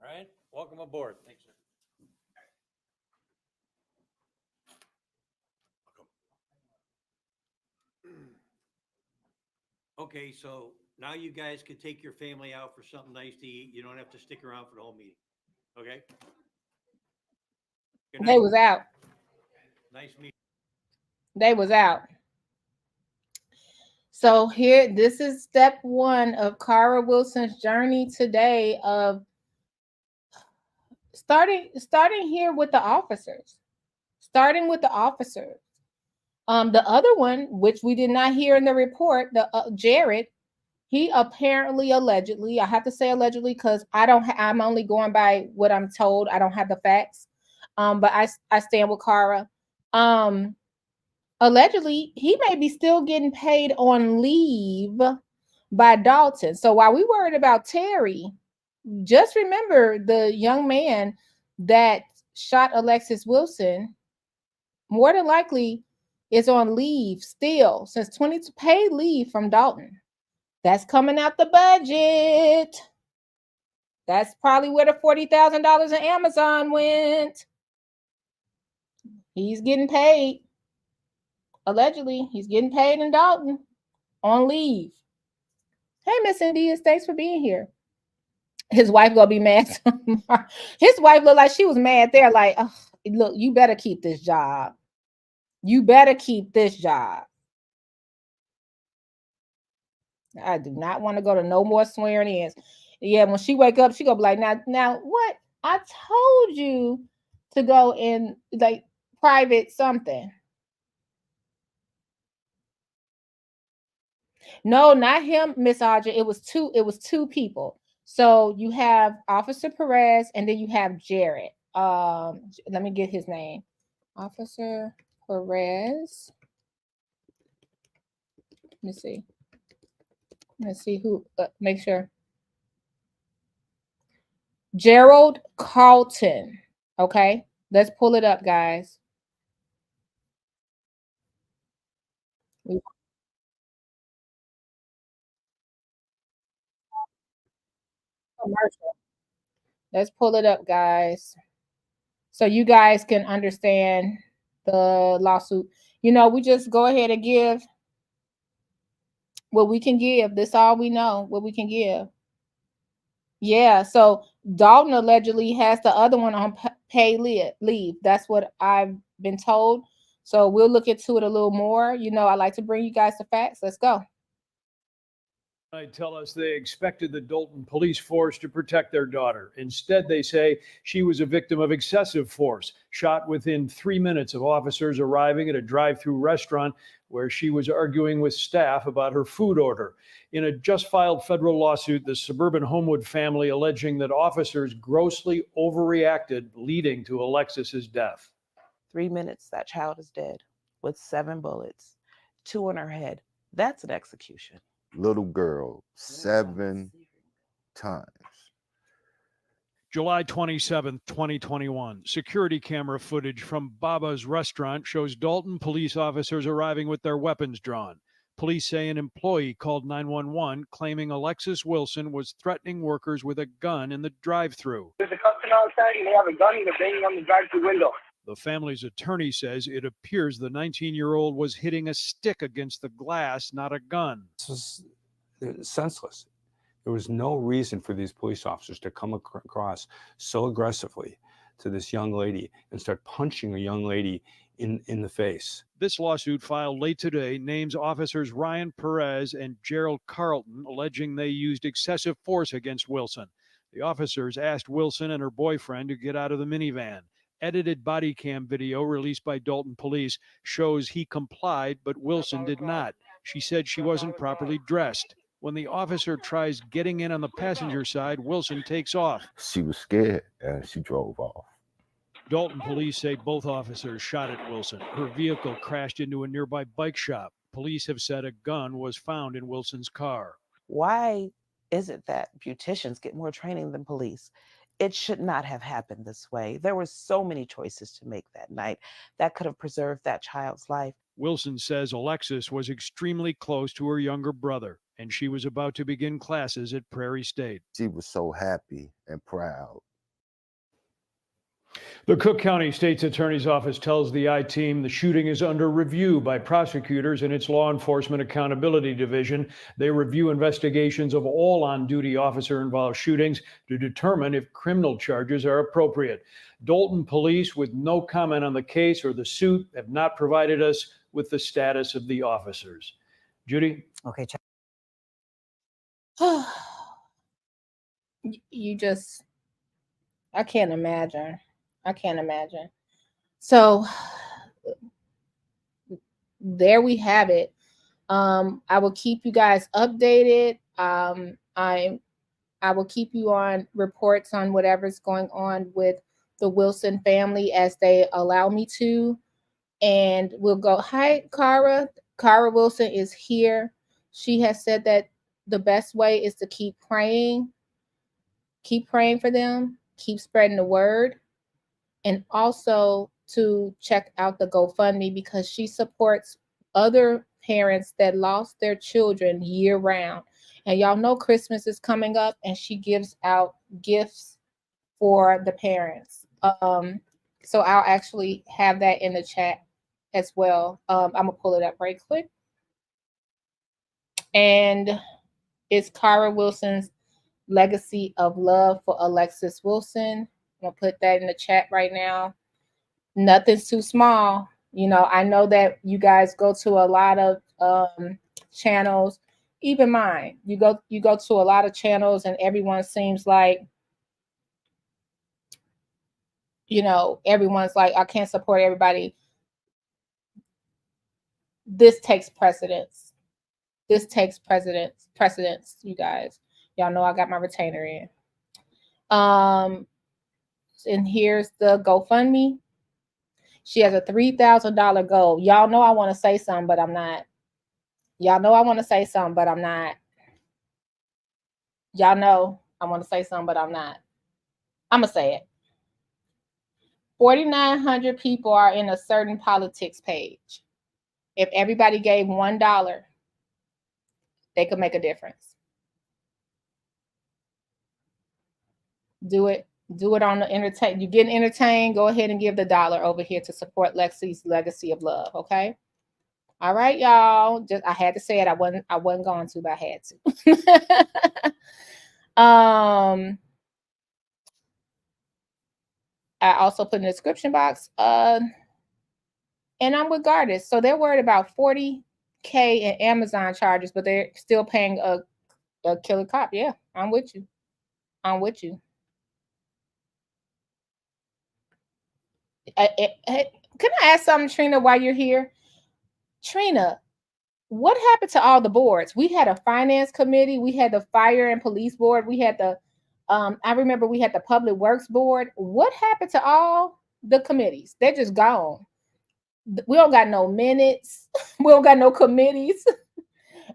All right, welcome aboard. Thanks, sir. Okay, so now you guys can take your family out for something nice to eat. You don't have to stick around for the whole meeting. Okay? Good
They
night.
was out.
Nice meeting.
They was out. So here, this is step one of Cara Wilson's journey today of starting here with the officers. Starting with the officers. The other one, which we did not hear in the report, the Jared, he apparently allegedly, I have to say allegedly because I'm only going by what I'm told. I don't have the facts. But I stand with Cara. Allegedly, he may be still getting paid on leave by Dolton. So while we worried about Terry, just remember the young man that shot Alexis Wilson more than likely is on leave still since 20 paid leave from Dolton. That's coming out the budget. That's probably where the $40,000 in Amazon went. He's getting paid. Allegedly, he's getting paid in Dolton on leave. Hey, Miss India, thanks for being here. His wife gonna be mad. His wife looked like she was mad there. Like, oh, look, you better keep this job. You better keep this job. I do not want to go to no more swearing ins. Yeah, when she wake up, she gonna be like, now what? I told you to go in like private something. No, not him, Miss Audrey. It was two people. So you have Officer Perez and then you have Jared. Let me get his name. Officer Perez. Let me see. Let's see who, make sure. Gerald Carlton. Okay, let's pull it up, guys. Commercial. Let's pull it up, guys, so you guys can understand the lawsuit. You know, we just go ahead and give what we can give. This all we know, what we can give. Yeah, so Dolton allegedly has the other one on pay leave. That's what I've been told. So we'll look into it a little more. You know, I like to bring you guys the facts. Let's go.
They tell us they expected the Dolton police force to protect their daughter. Instead, they say she was a victim of excessive force, shot within 3 minutes of officers arriving at a drive-through restaurant where she was arguing with staff about her food order. In a just filed federal lawsuit, the suburban Homewood family alleging that officers grossly overreacted, leading to Alexis's death.
3 minutes, that child is dead with 7 bullets, 2 in her head. That's an execution.
Little girl, 7 times.
July 27, 2021. Security camera footage from Baba's restaurant shows Dolton police officers arriving with their weapons drawn. Police say an employee called 911 claiming Alexis Wilson was threatening workers with a gun in the drive-thru.
There's a customer outside and they have a gun and they're banging on the drive-thru window.
The family's attorney says it appears the 19-year-old was hitting a stick against the glass, not a gun.
This was senseless. There was no reason for these police officers to come across so aggressively to this young lady and start punching a young lady in the face.
This lawsuit filed late today names officers Ryan Perez and Gerald Carlton, alleging they used excessive force against Wilson. The officers asked Wilson and her boyfriend to get out of the minivan. Edited body cam video released by Dolton police shows he complied, but Wilson did not. She said she wasn't properly dressed. When the officer tries getting in on the passenger side, Wilson takes off.
She was scared and she drove off.
Dolton police say both officers shot at Wilson. Her vehicle crashed into a nearby bike shop. Police have said a gun was found in Wilson's car.
Why is it that beauticians get more training than police? It should not have happened this way. There were so many choices to make that night that could have preserved that child's life.
Wilson says Alexis was extremely close to her younger brother, and she was about to begin classes at Prairie State.
She was so happy and proud.
The Cook County State's Attorney's Office tells the I-Team the shooting is under review by prosecutors in its Law Enforcement Accountability Division. They review investigations of all on-duty officer-involved shootings to determine if criminal charges are appropriate. Dolton police, with no comment on the case or the suit, have not provided us with the status of the officers. Judy?
Okay. I can't imagine. I can't imagine. So there we have it. I will keep you guys updated. I will keep you on reports on whatever's going on with the Wilson family as they allow me to. And we'll go, hi, Cara. Cara Wilson is here. She has said that the best way is to keep praying for them, keep spreading the word, and also to check out the GoFundMe because she supports other parents that lost their children year round. And y'all know Christmas is coming up and she gives out gifts for the parents. So I'll actually have that in the chat as well. I'm gonna pull it up right quick. And it's Cara Wilson's Legacy of Love for Alexis Wilson. I'm gonna put that in the chat right now. Nothing's too small. You know, I know that you guys go to a lot of channels, even mine. You go to a lot of channels and everyone seems like, you know, everyone's like, I can't support everybody. This takes precedence. This takes precedence, you guys. Y'all know I got my retainer in. And here's the GoFundMe. She has a $3,000 goal. Y'all know I want to say something, but I'm not. Y'all know I want to say something, but I'm not. Y'all know I want to say something, but I'm not. I'm going to say it. 4,900 people are in a certain politics page. If everybody gave $1, they could make a difference. Do it. Do it on the entertain. You're getting entertained. Go ahead and give the $1 over here to support Lexi's Legacy of Love. Okay. All right, y'all. Just I had to say it. I wasn't going to, but I had to. I also put in the description box. And I'm with Gardis. So they're worried about $40K in Amazon charges, but they're still paying a the killer cop. Yeah, I'm with you. I'm with you. Can I ask something, Trina, while you're here? Trina, what happened to all the boards? We had a finance committee, we had the fire and police board, we had the I remember we had the public works board. What happened to all the committees? They're just gone. We don't got no minutes. We don't got no committees.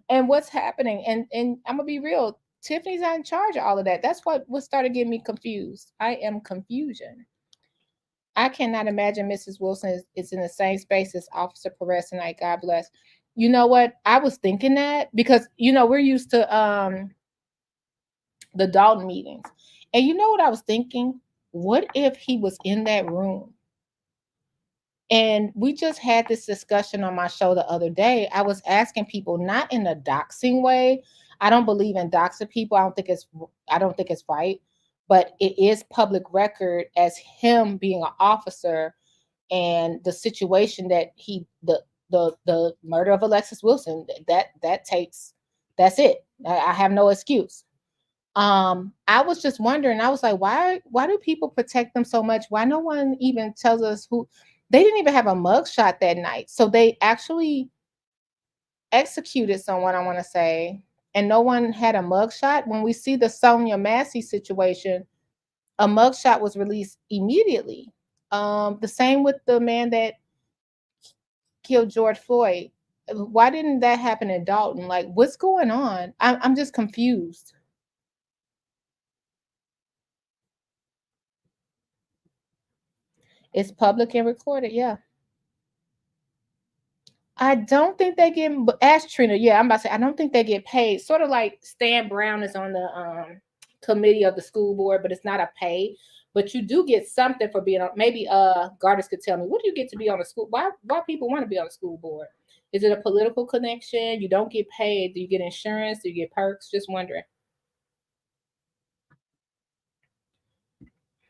And what's happening? And I'm gonna be real. Tiffany's not in charge of all of that. That's what started getting me confused. I am confusion. I cannot imagine Mrs. Wilson is in the same space as Officer Perez tonight. God bless. You know what? I was thinking that because we're used to the Dolton meetings. And you know what I was thinking? What if he was in that room? And we just had this discussion on my show the other day. I was asking people, not in a doxing way. I don't believe in doxing people. I don't think it's right. But it is public record as him being an officer and the situation that the murder of Alexis Wilson, that's it. I have no excuse. I was just wondering, I was like, why do people protect them so much? Why no one even tells us who? They didn't even have a mugshot that night. So they actually executed someone, I want to say, and no one had a mugshot. When we see the Sonia Massey situation, a mugshot was released immediately. The same with the man that killed George Floyd. Why didn't that happen in Dolton? Like, what's going on? I'm just confused. It's public and recorded, yeah. I don't think they get, ask Trina, yeah, I'm about to say, I don't think they get paid. Sort of like Stan Brown is on the committee of the school board, but it's not a pay. But you do get something for being on, maybe Gardis could tell me, what do you get to be on the school? Why people want to be on the school board? Is it a political connection? You don't get paid. Do you get insurance? Do you get perks? Just wondering.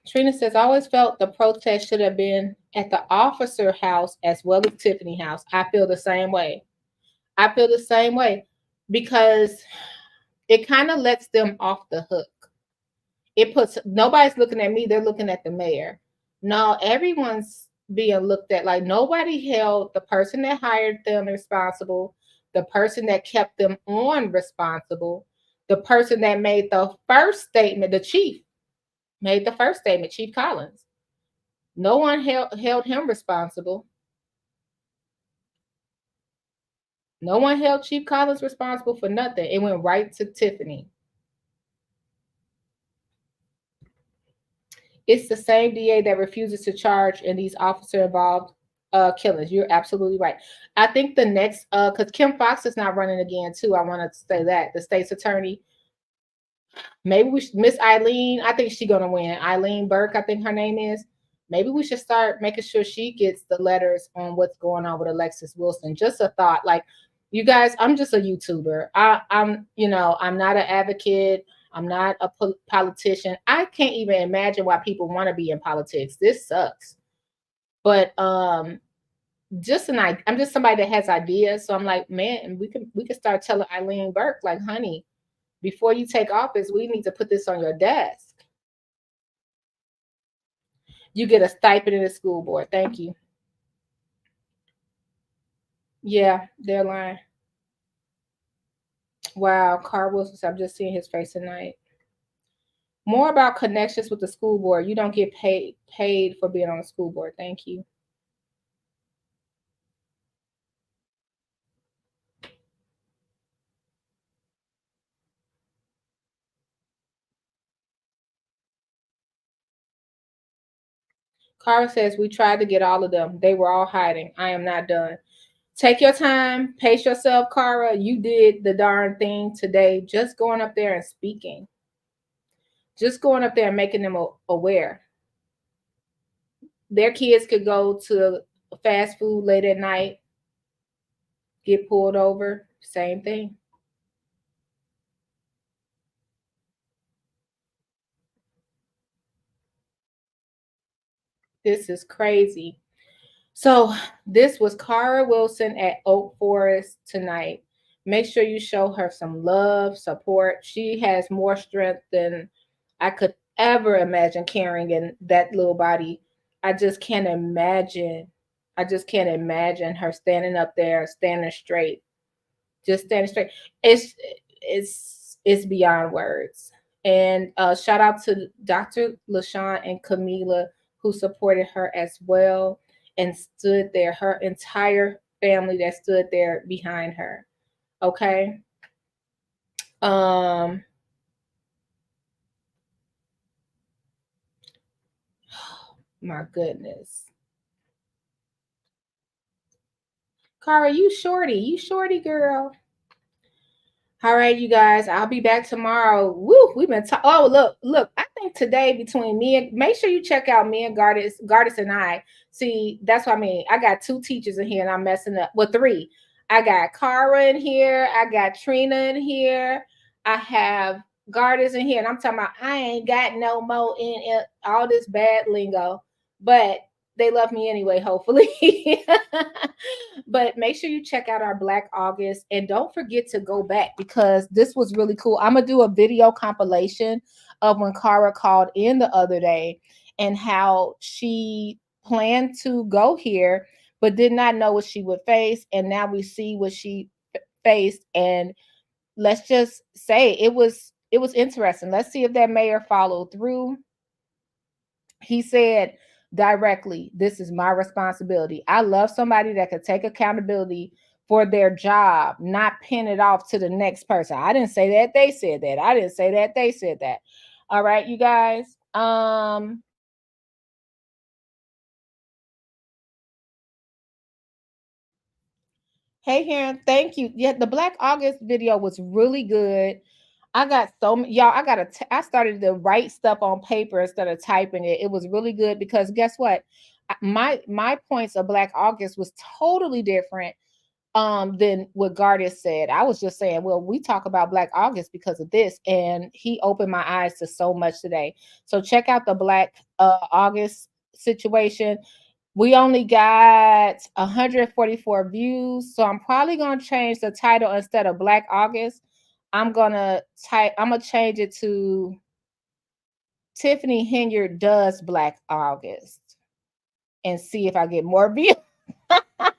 Trina says, I always felt the protest should have been at the officer house as well as Tiffany house. I feel the same way. Because it kind of lets them off the hook. Nobody's looking at me, they're looking at the mayor. No, everyone's being looked at like nobody held the person that hired them responsible, the person that kept them on responsible, the person that made the first statement, the chief made the first statement, Chief Collins. No one held him responsible. No one held Chief Collins responsible for nothing. It went right to Tiffany. It's the same DA that refuses to charge in these officer-involved killings. You're absolutely right. I think the next, because Kim Fox is not running again too. I want to say that the state's attorney. Maybe we should, Miss Eileen, I think she's going to win. Eileen Burke, I think her name is. Maybe we should start making sure she gets the letters on what's going on with Alexis Wilson. Just a thought. Like, you guys, I'm just a YouTuber. I'm not an advocate. I'm not a politician. I can't even imagine why people want to be in politics. This sucks. But I'm just somebody that has ideas. So I'm like, man, we can start telling Eileen Burke, like, honey, before you take office, we need to put this on your desk. You get a stipend in the school board. Thank you. Yeah, they're lying. Wow, Carl Wilson, I'm just seeing his face tonight. More about connections with the school board. You don't get paid for being on the school board. Thank you. Cara says, we tried to get all of them. They were all hiding. I am not done. Take your time. Pace yourself, Cara. You did the darn thing today. Just going up there and speaking. Just going up there and making them aware. Their kids could go to fast food late at night, get pulled over. Same thing. This is crazy. So this was Cara Wilson at Oak Forest tonight. Make sure you show her some love, support. She has more strength than I could ever imagine carrying in that little body. I just can't imagine. I just can't imagine her standing up there, standing straight, just standing straight. It's beyond words. And shout out to Dr. LaShawn and Camila who supported her as well and stood there. Her entire family that stood there behind her. Okay. My goodness. Cara, you shorty girl. All right, you guys, I'll be back tomorrow. Woo, we've been talking. Oh, look, I think today between me and, make sure you check out me and Gardis and I. See, that's what I mean. I got 2 teachers in here and I'm messing up. Well, 3. I got Cara in here. I got Trina in here. I have Gardis in here. And I'm talking about, I ain't got no more in all this bad lingo, but they love me anyway, hopefully. But make sure you check out our Black August and don't forget to go back because this was really cool. I'm going to do a video compilation of when Cara called in the other day and how she planned to go here, but did not know what she would face. And now we see what she faced. And let's just say it was interesting. Let's see if that mayor followed through. He said directly, this is my responsibility. I love somebody that could take accountability for their job, not pin it off to the next person. I didn't say that. They said that. I didn't say that. They said that. All right, you guys. Hey, Karen, thank you. Yeah, the Black August video was really good. I got so many, y'all. I started to write stuff on paper instead of typing it. It was really good because guess what? My points of Black August was totally different than what Gardis said. I was just saying, well, we talk about Black August because of this, and he opened my eyes to so much today. So check out the Black August situation. We only got 144 views, so I'm probably gonna change the title instead of Black August. I'm gonna change it to Tiffany Henyard does Black August and see if I get more views. Because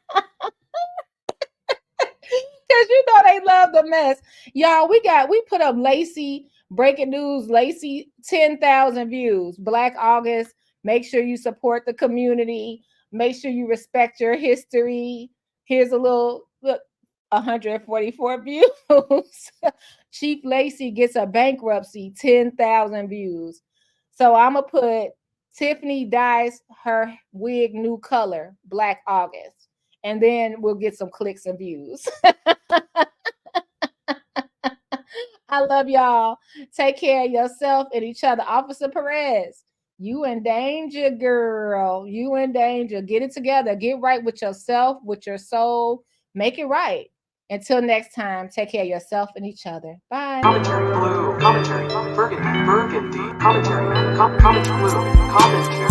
you know they love the mess. Y'all, we put up Lacey, breaking news, Lacey, 10,000 views. Black August. Make sure you support the community. Make sure you respect your history. Here's a little look. 144 views. Chief Lacey gets a bankruptcy, 10,000 views. So I'm going to put Tiffany dyes her wig new color, Black August. And then we'll get some clicks and views. I love y'all. Take care of yourself and each other. Officer Perez, you in danger, girl. You in danger. Get it together. Get right with yourself, with your soul. Make it right. Until next time, take care of yourself and each other. Bye.
Commentary Blue Commentary Burgundy Commentary Commentary Blue Commentary.